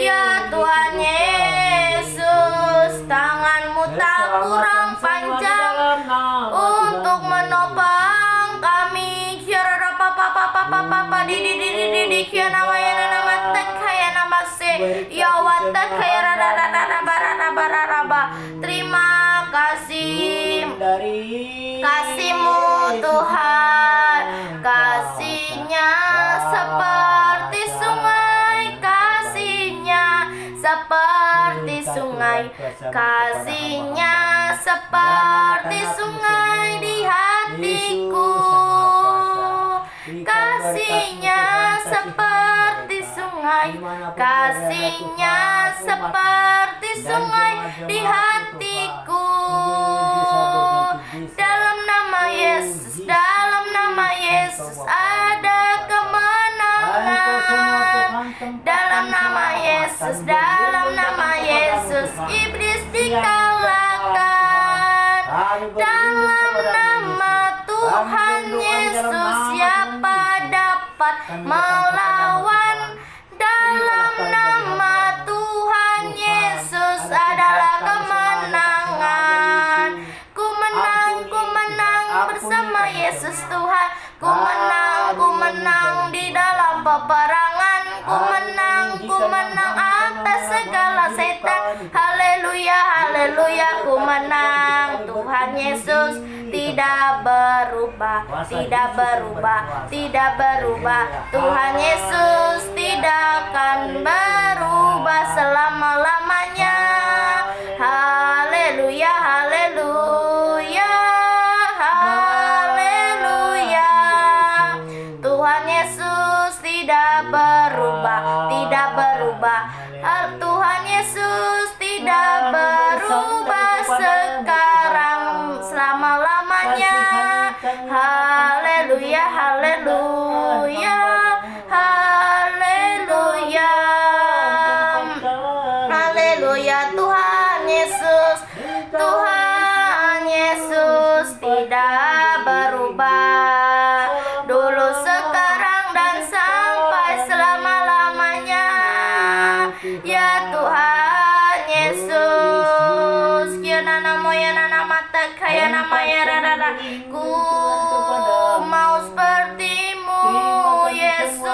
Ya Tuhan Yesus, tangan-Mu tak kurang panjang untuk menopang kami. Kiara papa di kiana wayana nama tak kaya nama se ya watak kaya raba. Terima kasih, kasih-Mu Tuhan, kasih-Nya seperti sungai, kasih-Nya seperti sungai, kasih-Nya seperti sungai di hatiku, kasih-Nya seperti sungai, kasih-Nya seperti sungai di hatiku. Dalam nama Yesus, dalam nama Yesus ada kemenangan. Dalam nama Yesus, dalam nama Yesus iblis dikalahkan. Dalam nama Tuhan Yesus siapa dapat melawan? Dalam nama Tuhan Yesus adalah kemenangan. Ku menang bersama Yesus Tuhan. Ku menang di dalam peperangan. Ku menang atas segala setan. Haleluya, haleluya, ku menang. Tuhan Yesus tidak berubah, tidak berubah, tidak berubah. Tuhan Yesus tidak akan berubah selama-lamanya. Haleluya, haleluya, haleluya. Tuhan Yesus tidak berubah, tidak berubah. Tuhan Yesus tidak berubah sekarang selama-lamanya. Haleluya, haleluya, haleluya, haleluya. Tuhan Yesus, Tuhan Yesus tidak berubah, dulu, sekarang, dan sampai selama-lamanya. Ya Tuhan Yesus, kiana namo ya nana mata kaya nama ya rara. Ku mau seperti-Mu Yesus,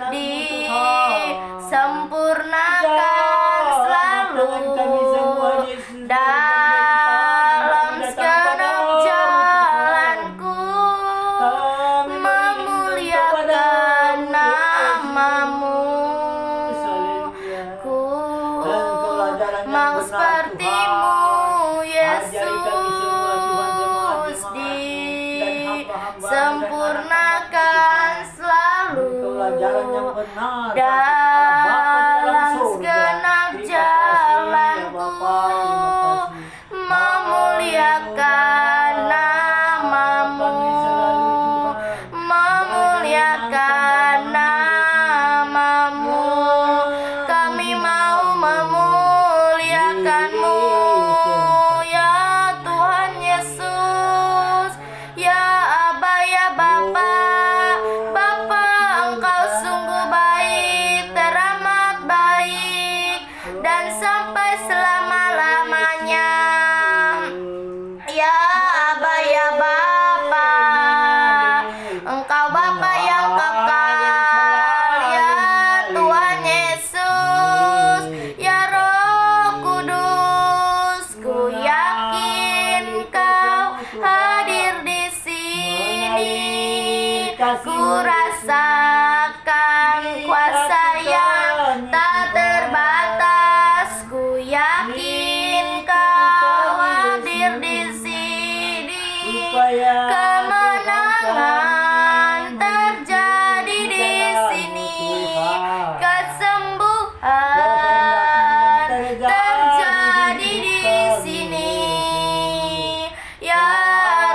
disempurnakan selalu dalam segenap jalanku, memuliakan nama-Mu. Ku benar dalam segenap jalanku, memuliakan namamu, memuliakan namamu. Kami mau memuliakanmu, ya Tuhan Yesus, ya Aba, ya Bapa. Bapa, Engkau sungguh baik, teramat baik, dan sampai selama-lamanya. Ya Aba, ya Bapa, Engkau Bapa yang kekal, ya Tuhan Yesus, ya Roh Kudus. Ku yakin Kau hadir di sini, ku rasakan kuasa yang tak terbatas. Ku yakin Kau hadir di sini, kemenangan terjadi di sini, kesembuhan terjadi di sini. Ya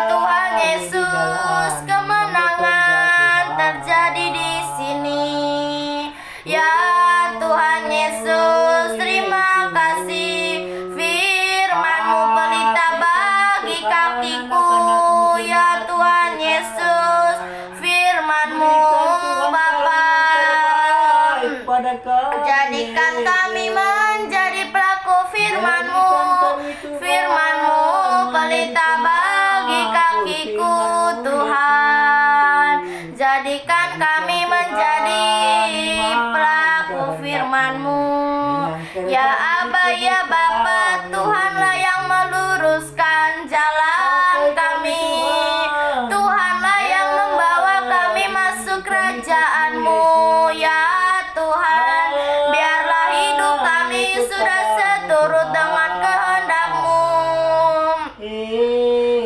Tuhan Yesus, kemenangan terjadi di sini. Ya Tuhan Yesus, terima kasih. Firman-Mu pelita bagi kakiku, ya Tuhan Yesus. Firman-Mu Bapa, jadikan kami menjadi pelaku firman-Mu. Firman-Mu pelita bagi kakiku, Tuhan. Jadikan kami menjadi pelaku firman-Mu. Ya Aba, ya Bapa, Tuhanlah yang meluruskan jalan kami. Tuhanlah yang membawa kami masuk kerajaan-Mu, ya Tuhan. Biarlah hidup kami sudah seturut dengan kehendak-Mu.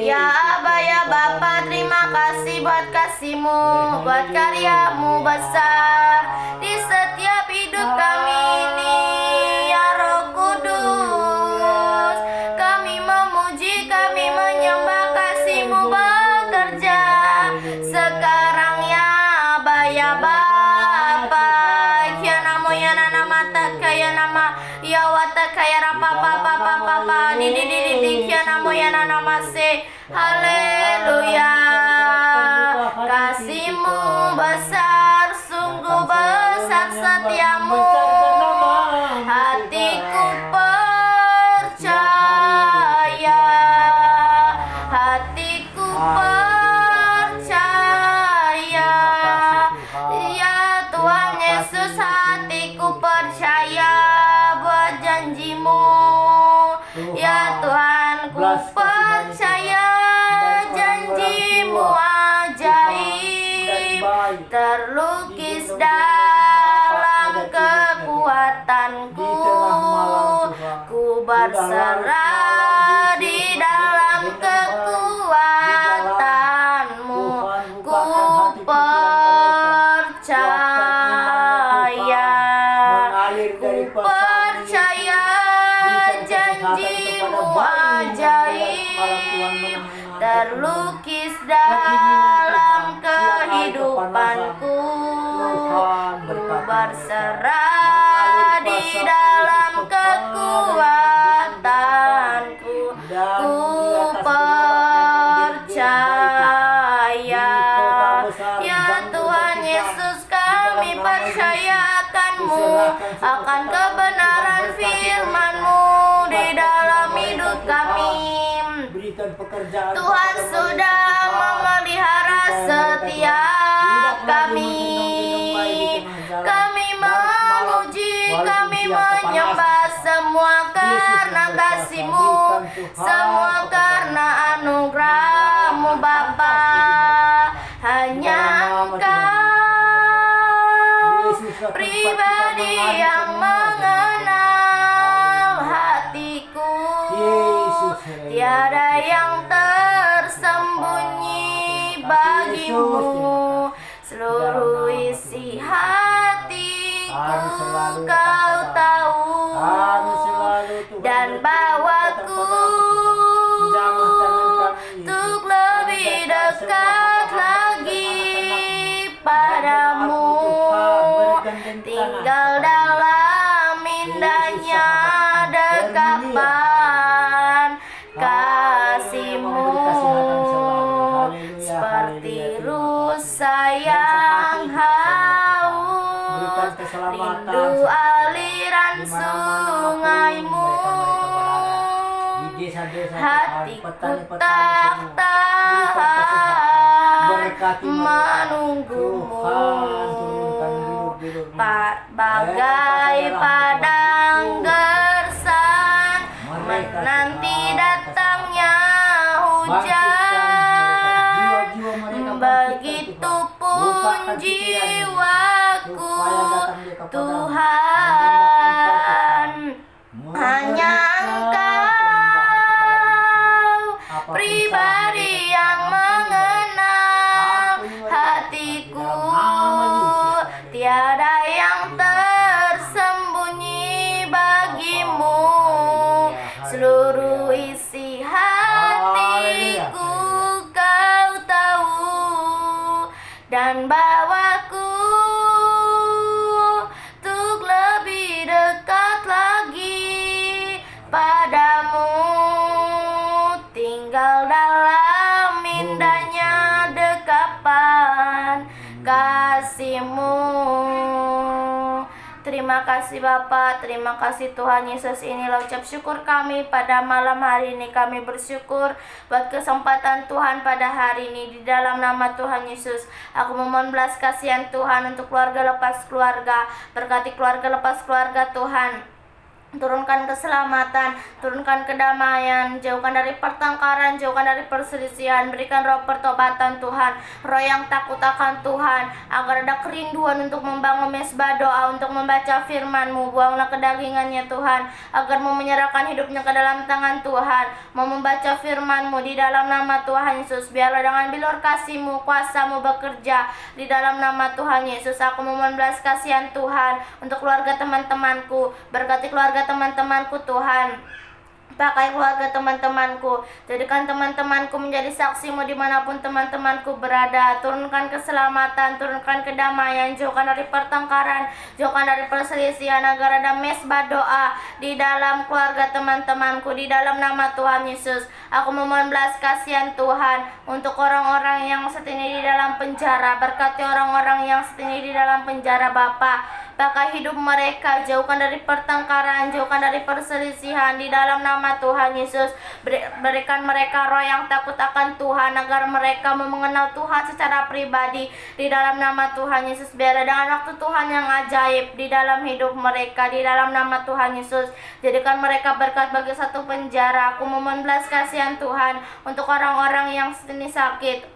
Ya Aba, ya Bapa, terima kasih buat kasih-Mu, buat karya-Mu besar di setiap hidup kami ini. Ya Roh Kudus, kami memuji, kami menyembah, kasih-Mu bekerja sekarang. Ya Aba, ya Bapa, ya namo ya nana mata kaya nama ya wata kaya rapa papa papa papa di ya namo ya nana mase. Haleluya. Kasih-Mu besar, sungguh besar setiamu. Hatiku percaya, hatiku percaya. Ya Tuhan Yesus, hatiku percaya buat janji-Mu. Ya Tuhan, ku percaya janji-Mu ajaib, terlukis dalam kekuatanku. Ku berserah di dalam kekuatan-Mu. Ku percaya, ku percaya janji-Mu ajaib, terlukis dalam kehidupanku. Ku berserah di dalam kekuatanku. Ku percaya, ya Tuhan Yesus, kami percaya akan-Mu, akan kebenaran firman-Mu di dalam hidup kami. Tuhan sudah memelihara setiap kami. Kami memuji, kami menyembah, semua karena kasih-Mu, semua karena anugerah-Mu Bapa. Hanya Engkau pribadi yang mengenal hatiku. Tiada yang tersembunyi bagi-Mu. Seluruh isi hati hatiku selalu kau datang padamu. tahu, Kami selalu Tuhan dan berdoa bawaku jamah tangan kami untuk lebih dekat lagi padamu, tinggal dalam indahnya dekapan kasih-Mu, seperti rusa yang haus, rindu aliran sungai-Mu. Hatiku tak tahan menunggumu, bagai padang gersang menanti datangnya hujan. Begitupun jiwaku Tuhan, hanya Engkau pribadi yang mengenal hatiku, tiada yang tersembunyi bagimu. Seluruh isi hatiku kau tahu, dan bawaku untuk lebih dekat lagi padamu, tinggal dalam indahnya dekapan kasih-Mu. Terima kasih Bapa, terima kasih Tuhan Yesus. Inilah ucap syukur kami pada malam hari ini. Kami bersyukur buat kesempatan Tuhan pada hari ini. Di dalam nama Tuhan Yesus, aku memohon belas kasihan Tuhan untuk keluarga lepas keluarga. Berkati keluarga lepas keluarga Tuhan. Turunkan keselamatan, turunkan kedamaian, jauhkan dari pertengkaran, jauhkan dari perselisihan. Berikan roh pertobatan Tuhan, roh yang takut akan Tuhan, agar ada kerinduan untuk membangun mesbah doa, untuk membaca firman-Mu. Buanglah kedagingannya Tuhan, agar mau menyerahkan hidupnya ke dalam tangan Tuhan, mau membaca firman-Mu di dalam nama Tuhan Yesus. Biarlah dengan bilur kasih-Mu, kuasa-Mu bekerja di dalam nama Tuhan Yesus. Aku memohon belas kasihan Tuhan untuk keluarga teman-temanku. Berkati keluarga teman-temanku Tuhan, pakai keluarga teman-temanku, jadikan teman-temanku menjadi saksi-Mu dimanapun teman-temanku berada. Turunkan keselamatan, turunkan kedamaian, jauhkan dari pertengkaran, jauhkan dari perselisihan, agar ada mesbah doa di dalam keluarga teman-temanku di dalam nama Tuhan Yesus. Aku memohon belas kasihan Tuhan untuk orang-orang yang saat ini di dalam penjara. Berkati orang-orang yang saat ini di dalam penjara Bapa. Pakai hidup mereka, jauhkan dari pertengkaran, jauhkan dari perselisihan di dalam nama Tuhan Yesus. Berikan mereka roh yang takut akan Tuhan, agar mereka mengenal Tuhan secara pribadi di dalam nama Tuhan Yesus. Biar dengan waktu Tuhan yang ajaib di dalam hidup mereka di dalam nama Tuhan Yesus. Jadikan mereka berkat bagi satu penjara. Aku memohon belas kasihan Tuhan untuk orang-orang yang ini sakit.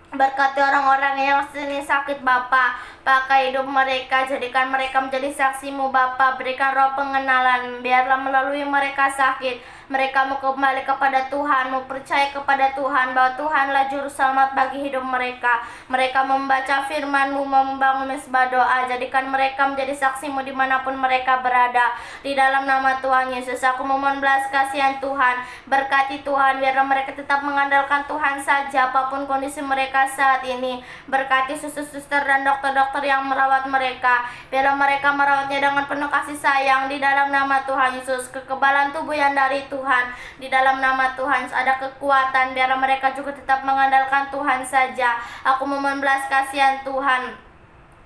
Berkati orang-orang yang sini sakit Bapa, pakai hidup mereka, jadikan mereka menjadi saksi-Mu Bapa. Berikan roh pengenalan, biarlah melalui mereka sakit, mereka mau kembali kepada Tuhan, mau percaya kepada Tuhan bahwa Tuhanlah juru selamat bagi hidup mereka. Mereka membaca firman-Mu, membangun mesbah doa. Jadikan mereka menjadi saksi-Mu dimanapun mereka berada di dalam nama Tuhan Yesus. Aku memohon belas kasihan Tuhan, berkati Tuhan, biarlah mereka tetap mengandalkan Tuhan saja apapun kondisi mereka saat ini. Berkati suster-suster dan dokter-dokter yang merawat mereka, biarlah mereka merawatnya dengan penuh kasih sayang di dalam nama Tuhan Yesus. Kekebalan tubuh yang dari Tuhan di dalam nama Tuhan Yesus, ada kekuatan, biarlah mereka juga tetap mengandalkan Tuhan saja. Aku memohon belas kasihan Tuhan,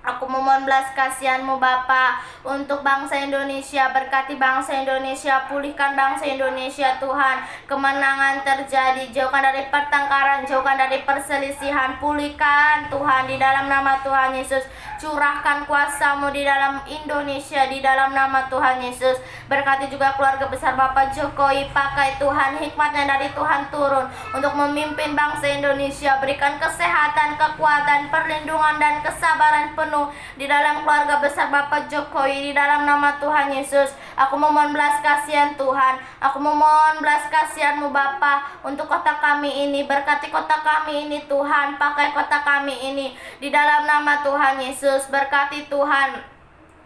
aku memohon belas kasihan-Mu Bapa untuk bangsa Indonesia. Berkati bangsa Indonesia, pulihkan bangsa Indonesia Tuhan. Kemenangan terjadi, jauhkan dari pertengkaran, jauhkan dari perselisihan. Pulihkan Tuhan di dalam nama Tuhan Yesus. Curahkan kuasa-Mu di dalam Indonesia di dalam nama Tuhan Yesus. Berkati juga keluarga besar Bapak Jokowi, pakai Tuhan hikmatnya dari Tuhan turun untuk memimpin bangsa Indonesia. Berikan kesehatan, kekuatan, perlindungan dan kesabaran penuh di dalam keluarga besar Bapak Jokowi di dalam nama Tuhan Yesus. Aku memohon belas kasihan Tuhan, aku memohon belas kasihan-Mu Bapa untuk kota kami ini. Berkati kota kami ini Tuhan, pakai kota kami ini di dalam nama Tuhan Yesus. Berkati Tuhan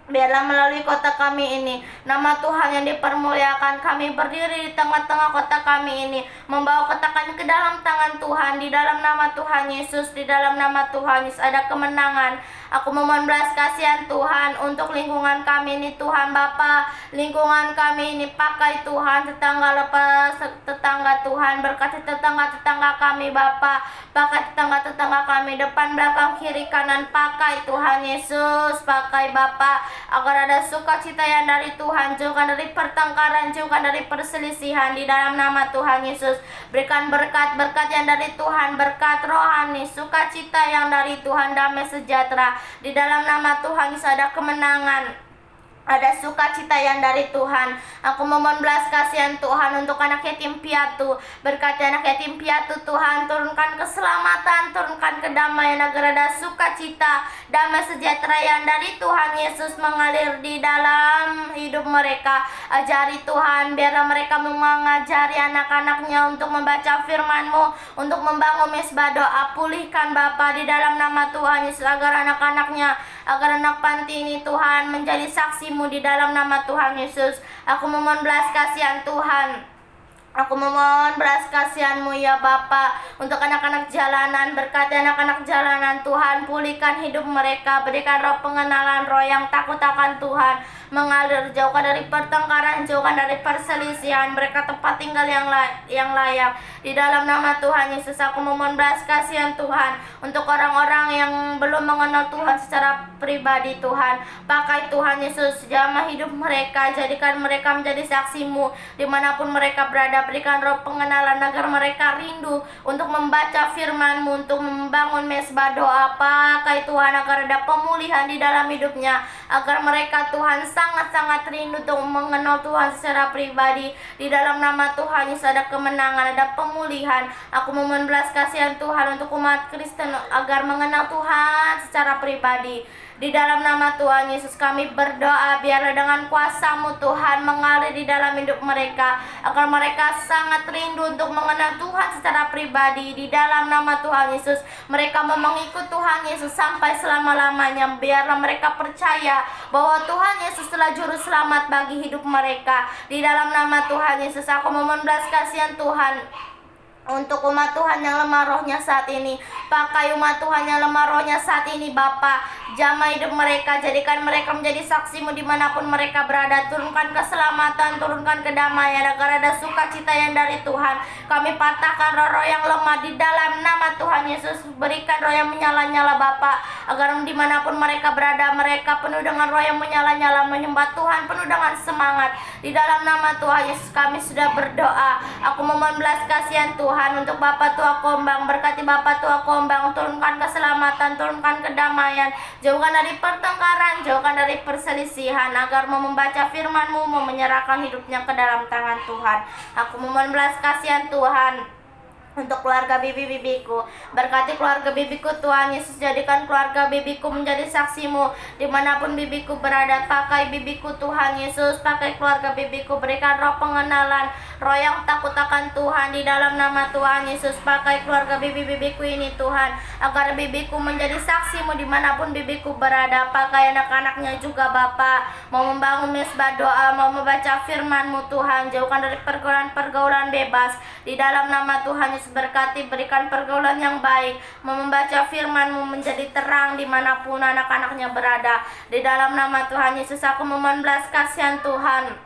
Biarlah melalui kota kami ini, nama Tuhan yang dipermuliakan. Kami berdiri di tengah-tengah kota kami ini, membawa kota kami ke dalam tangan Tuhan. Di dalam nama Tuhan Yesus, di dalam nama Tuhan Yesus ada kemenangan. Aku memohon belas kasihan Tuhan untuk lingkungan kami ini Tuhan Bapa. Lingkungan kami ini pakai Tuhan, tetangga lepas tetangga Tuhan, berkati tetangga-tetangga kami Bapa. Pakai tetangga-tetangga kami, depan, belakang, kiri, kanan, pakai Tuhan Yesus, pakai Bapa. Agar ada sukacita yang dari Tuhan, jauhkan dari pertengkaran, jauhkan dari perselisihan. Di dalam nama Tuhan Yesus, berikan berkat-berkat yang dari Tuhan, berkat rohani, sukacita yang dari Tuhan, damai sejahtera. Di dalam nama Tuhan Yesus ada kemenangan, ada sukacita yang dari Tuhan. Aku memohon belas kasihan Tuhan untuk anak yatim piatu. Berkati anak yatim piatu Tuhan, turunkan keselamatan, turunkan kedamaian, agar ada sukacita, damai sejahtera yang dari Tuhan Yesus mengalir di dalam hidup mereka. Ajari Tuhan, biarlah mereka mengajari anak-anaknya untuk membaca firman-Mu, untuk membangun mesbah doa. Pulihkan Bapa di dalam nama Tuhan Yesus, agar anak-anaknya, agar anak panti ini Tuhan menjadi saksi-Mu di dalam nama Tuhan Yesus. Aku memohon belas kasihan Tuhan. Aku memohon belas kasihan-Mu ya Bapa, untuk anak-anak jalanan. Berkati anak-anak jalanan Tuhan, pulihkan hidup mereka, berikan roh pengenalan, roh yang takut akan Tuhan mengalir, jauhkan dari pertengkaran, jauhkan dari perselisihan, mereka tempat tinggal yang layak. Di dalam nama Tuhan Yesus aku memohon belas kasihan Tuhan untuk orang-orang yang belum mengenal Tuhan secara pribadi Tuhan. Pakai Tuhan Yesus, jamah hidup mereka, jadikan mereka menjadi saksi-Mu dimanapun mereka berada. Berikan roh pengenalan agar mereka rindu untuk membaca firman-Mu, untuk membangun mesbah doa. Pakai Tuhan agar ada pemulihan di dalam hidupnya, agar mereka Tuhan sangat-sangat rindu untuk mengenal Tuhan secara pribadi. Di dalam nama Tuhan Yesus ada kemenangan, ada pemulihan. Aku memohon belas kasihan Tuhan untuk umat Kristen agar mengenal Tuhan secara pribadi. Di dalam nama Tuhan Yesus kami berdoa, biarlah dengan kuasa-Mu Tuhan mengalir di dalam hidup mereka, agar mereka sangat rindu untuk mengenal Tuhan secara pribadi. Di dalam nama Tuhan Yesus mereka mau mengikut Tuhan Yesus sampai selama-lamanya. Biarlah mereka percaya bahwa Tuhan Yesus telah juru selamat bagi hidup mereka. Di dalam nama Tuhan Yesus aku memohon belas kasihan Tuhan untuk umat Tuhan yang lemah rohnya saat ini. Pakai umat Tuhan yang lemah rohnya saat ini Bapa. Jamah hidup mereka, jadikan mereka menjadi saksi-Mu dimanapun mereka berada. Turunkan keselamatan, turunkan kedamaian, agar ada sukacita yang dari Tuhan. Kami patahkan roh-roh yang lemah di dalam nama Tuhan Yesus. Berikan roh yang menyala-nyala Bapa, agar dimanapun mereka berada, mereka penuh dengan roh yang menyala-nyala, menyembah Tuhan penuh dengan semangat. Di dalam nama Tuhan Yesus kami sudah berdoa. Aku memohon belas kasihan Tuhan untuk Bapak Tua Kombang. Berkati Bapak Tua Kombang, turunkan keselamatan, turunkan kedamaian, jauhkan dari pertengkaran, jauhkan dari perselisihan, agar mau membaca firman-Mu, mau menyerahkan hidupnya ke dalam tangan Tuhan. Aku memohon belas kasihan Tuhan untuk keluarga bibi-bibiku. Berkati keluarga bibiku Tuhan Yesus, jadikan keluarga bibiku menjadi saksi-Mu dimanapun bibiku berada. Pakai bibiku Tuhan Yesus, pakai keluarga bibiku, berikan roh pengenalan, roh yang takut akan Tuhan di dalam nama Tuhan Yesus. Pakai keluarga bibi-bibiku ini Tuhan, agar bibiku menjadi saksi-Mu dimanapun bibiku berada. Pakai anak-anaknya juga Bapa, mau membangun mesbah doa, mau membaca firman-Mu Tuhan. Jauhkan dari pergaulan-pergaulan bebas di dalam nama Tuhan Yesus. Berkati, berikan pergaulan yang baik, mau membaca firman-Mu menjadi terang dimanapun anak-anaknya berada. Di dalam nama Tuhan Yesus aku memohon belas kasihan Tuhan.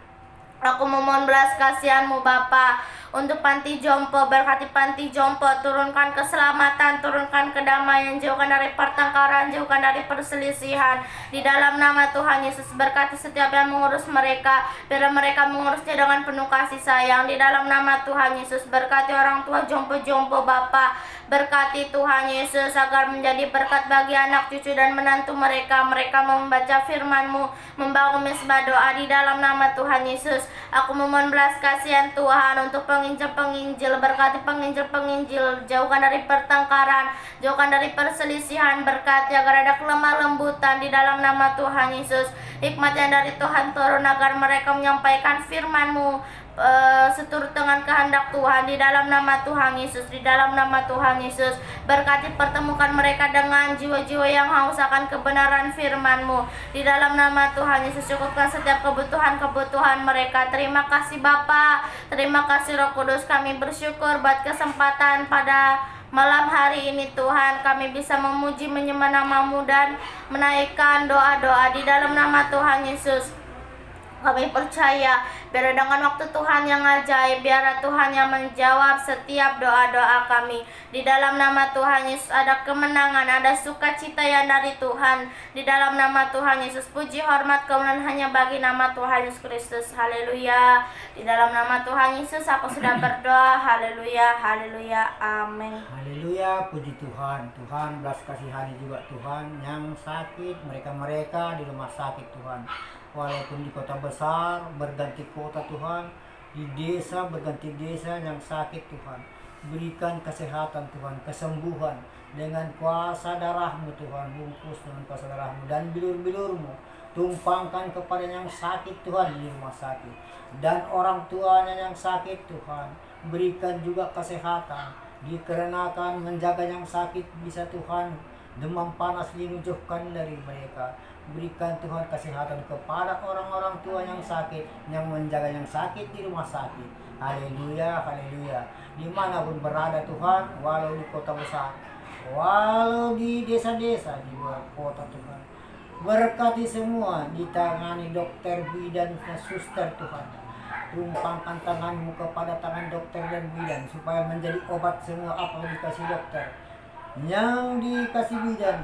Aku memohon belas kasihan-Mu Bapa untuk panti jompo. Berkati panti jompo, turunkan keselamatan, turunkan kedamaian, jauhkan dari pertengkaran, jauhkan dari perselisihan. Di dalam nama Tuhan Yesus berkati setiap yang mengurus mereka, biar mereka mengurusnya dengan penuh kasih sayang. Di dalam nama Tuhan Yesus berkati orang tua jompo-jompo Bapa. Berkati Tuhan Yesus agar menjadi berkat bagi anak cucu dan menantu mereka. Mereka membaca firman-Mu, membangun mesbah doa di dalam nama Tuhan Yesus. Aku memohon belas kasihan Tuhan untuk penginjil-penginjil. Berkati penginjil-penginjil, jauhkan dari pertengkaran, jauhkan dari perselisihan. Berkati agar ada kelemah lembutan di dalam nama Tuhan Yesus. Hikmat yang dari Tuhan turun agar mereka menyampaikan firman-Mu seturut dengan kehendak Tuhan di dalam nama Tuhan Yesus, di dalam nama Tuhan Yesus. Berkati pertemukan mereka dengan jiwa-jiwa yang haus akan kebenaran firman-Mu di dalam nama Tuhan Yesus. Cukupkan setiap kebutuhan mereka. Terima kasih Bapa, terima kasih Roh Kudus. Kami bersyukur buat kesempatan pada malam hari ini Tuhan, kami bisa memuji menyembah nama-Mu dan menaikkan doa-doa di dalam nama Tuhan Yesus. Kami percaya biar dengan waktu Tuhan yang ajaib, biar Tuhan yang menjawab setiap doa-doa kami. Di dalam nama Tuhan Yesus ada kemenangan, ada sukacita yang dari Tuhan. Di dalam nama Tuhan Yesus, puji hormat kemuliaan hanya bagi nama Tuhan Yesus Kristus. Haleluya. Di dalam nama Tuhan Yesus aku sudah berdoa. Haleluya, haleluya, amin. Haleluya, puji Tuhan. Tuhan belas kasihani juga Tuhan yang sakit, mereka-mereka di rumah sakit Tuhan. Walaupun di kota besar berganti kota Tuhan, di desa berganti desa yang sakit Tuhan. Berikan kesehatan Tuhan, kesembuhan dengan kuasa darah-Mu Tuhan. Bungkus dengan kuasa darah-Mu dan bilur-bilur-Mu. Tumpangkan kepada yang sakit Tuhan di rumah sakit. Dan orang tuanya yang sakit Tuhan, berikan juga kesehatan. Dikarenakan menjaga yang sakit bisa Tuhan, demam panas dilucuhkan dari mereka. Berikan Tuhan kesehatan kepada orang-orang tua yang sakit, yang menjaga yang sakit di rumah sakit. Haleluya, haleluya. Dimanapun berada Tuhan, walau di kota besar, walau di desa-desa, di luar kota Tuhan. Berkati semua, ditangani dokter, bidan, dan suster Tuhan. Tumpangkan tangan-Mu kepada tangan dokter dan bidan, supaya menjadi obat semua apa yang dikasih dokter, yang dikasih bidan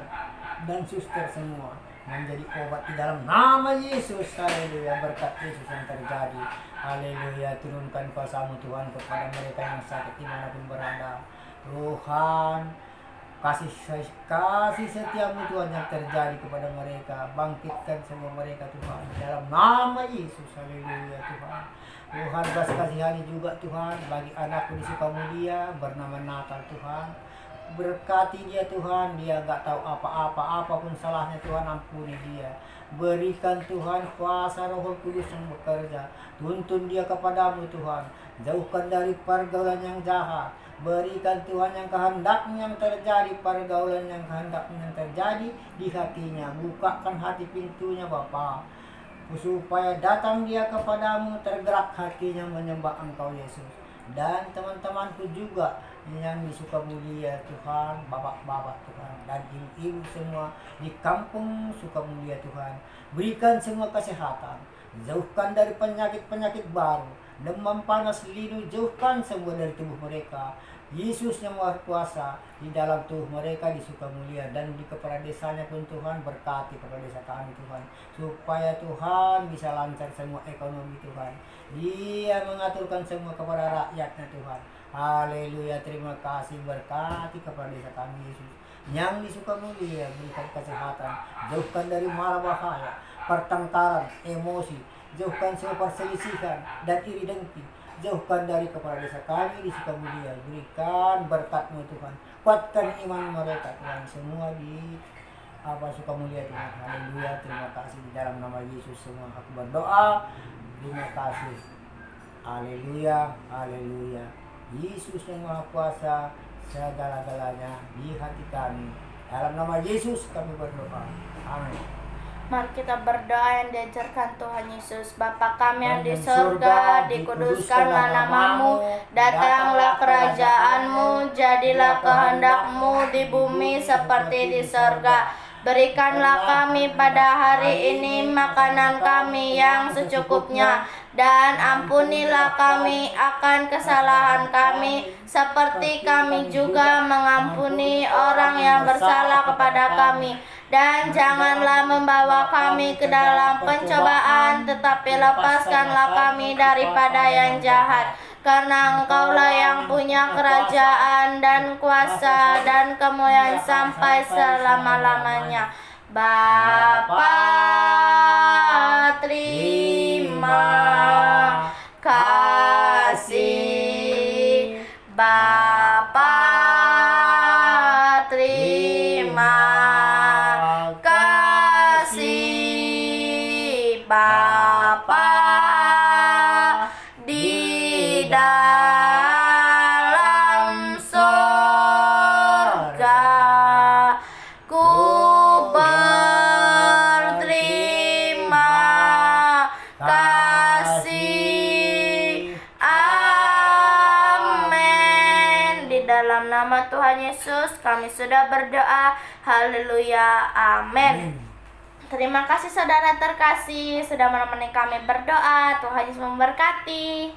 dan suster semua, menjadi obat di dalam nama Yesus. Haleluya, berkat Yesus yang terjadi. Haleluya, turunkan kuasa-Mu Tuhan kepada mereka yang sakit dimanapun berada. Tuhan, kasih setia-Mu Tuhan yang terjadi kepada mereka. Bangkitkan semua mereka Tuhan dalam nama Yesus. Haleluya Tuhan. Tuhan belas kasihani juga Tuhan bagi anakku di Sukamulia bernama Natal Tuhan. Berkati dia Tuhan, dia gak tahu apa-apa, apapun salahnya Tuhan, ampuni dia. Berikan Tuhan kuasa Roh Kudus yang bekerja. Tuntun dia kepadamu Tuhan. Jauhkan dari pergaulan yang jahat. Berikan Tuhan yang kehendakmu yang terjadi, pergaulan yang kehendakmu yang terjadi di hatinya. Bukakan hati pintunya Bapa, supaya datang dia kepadamu, tergerak hatinya menyembah Engkau Yesus. Dan teman-temanku juga yang di Sukamulia Tuhan, bapak-bapak Tuhan, dan ibu-ibu semua di kampung Sukamulia Tuhan. Berikan semua kesehatan, jauhkan dari penyakit-penyakit baru, demam panas linu, jauhkan semua dari tubuh mereka. Yesus yang Maha Kuasa di dalam tubuh mereka di Sukamulia dan di kepala desanya pun Tuhan, berkati kepala desa kami Tuhan, supaya Tuhan bisa lancar semua ekonomi Tuhan. Dia mengaturkan semua kepada rakyatnya Tuhan. Haleluya, terima kasih, berkati kepala desa kami Yesus yang di Sukamulia. Berikan kesehatan, jauhkan dari mara bahaya, pertengkaran, emosi, jauhkan semua perselisihan dan iri dengki. Jauhkan dari kepala desa kami di Sukamulia. Berikan berkat-Mu Tuhan. Kuatkan iman mereka Tuhan, semua di Sukamulia Tuhan. Haleluya, terima kasih di dalam nama Yesus semua aku berdoa. Terima kasih. Haleluya, haleluya. Yesus yang Maha Kuasa, segala-galanya di hati kami. Dalam nama Yesus kami berdoa. Amin. Mari kita berdoa yang diajarkan Tuhan Yesus. Bapa kami yang di surga, dikuduskanlah nama-Mu, datanglah kerajaan-Mu, jadilah kehendak-Mu di bumi seperti di surga. Berikanlah kami pada hari ini makanan kami yang secukupnya, dan ampunilah kami akan kesalahan kami, seperti kami juga mengampuni orang yang bersalah kepada kami. Dan janganlah membawa kami ke dalam pencobaan, tetapi lepaskanlah kami daripada yang jahat. Karena Engkaulah yang punya kerajaan dan kuasa dan kemuliaan sampai selama-lamanya. Bapa, terima kasih. Bapa, terima kasih. Bapa, di nama Tuhan Yesus kami sudah berdoa. Haleluya, amin. Terima kasih saudara terkasih sudah menemani kami berdoa. Tuhan Yesus memberkati.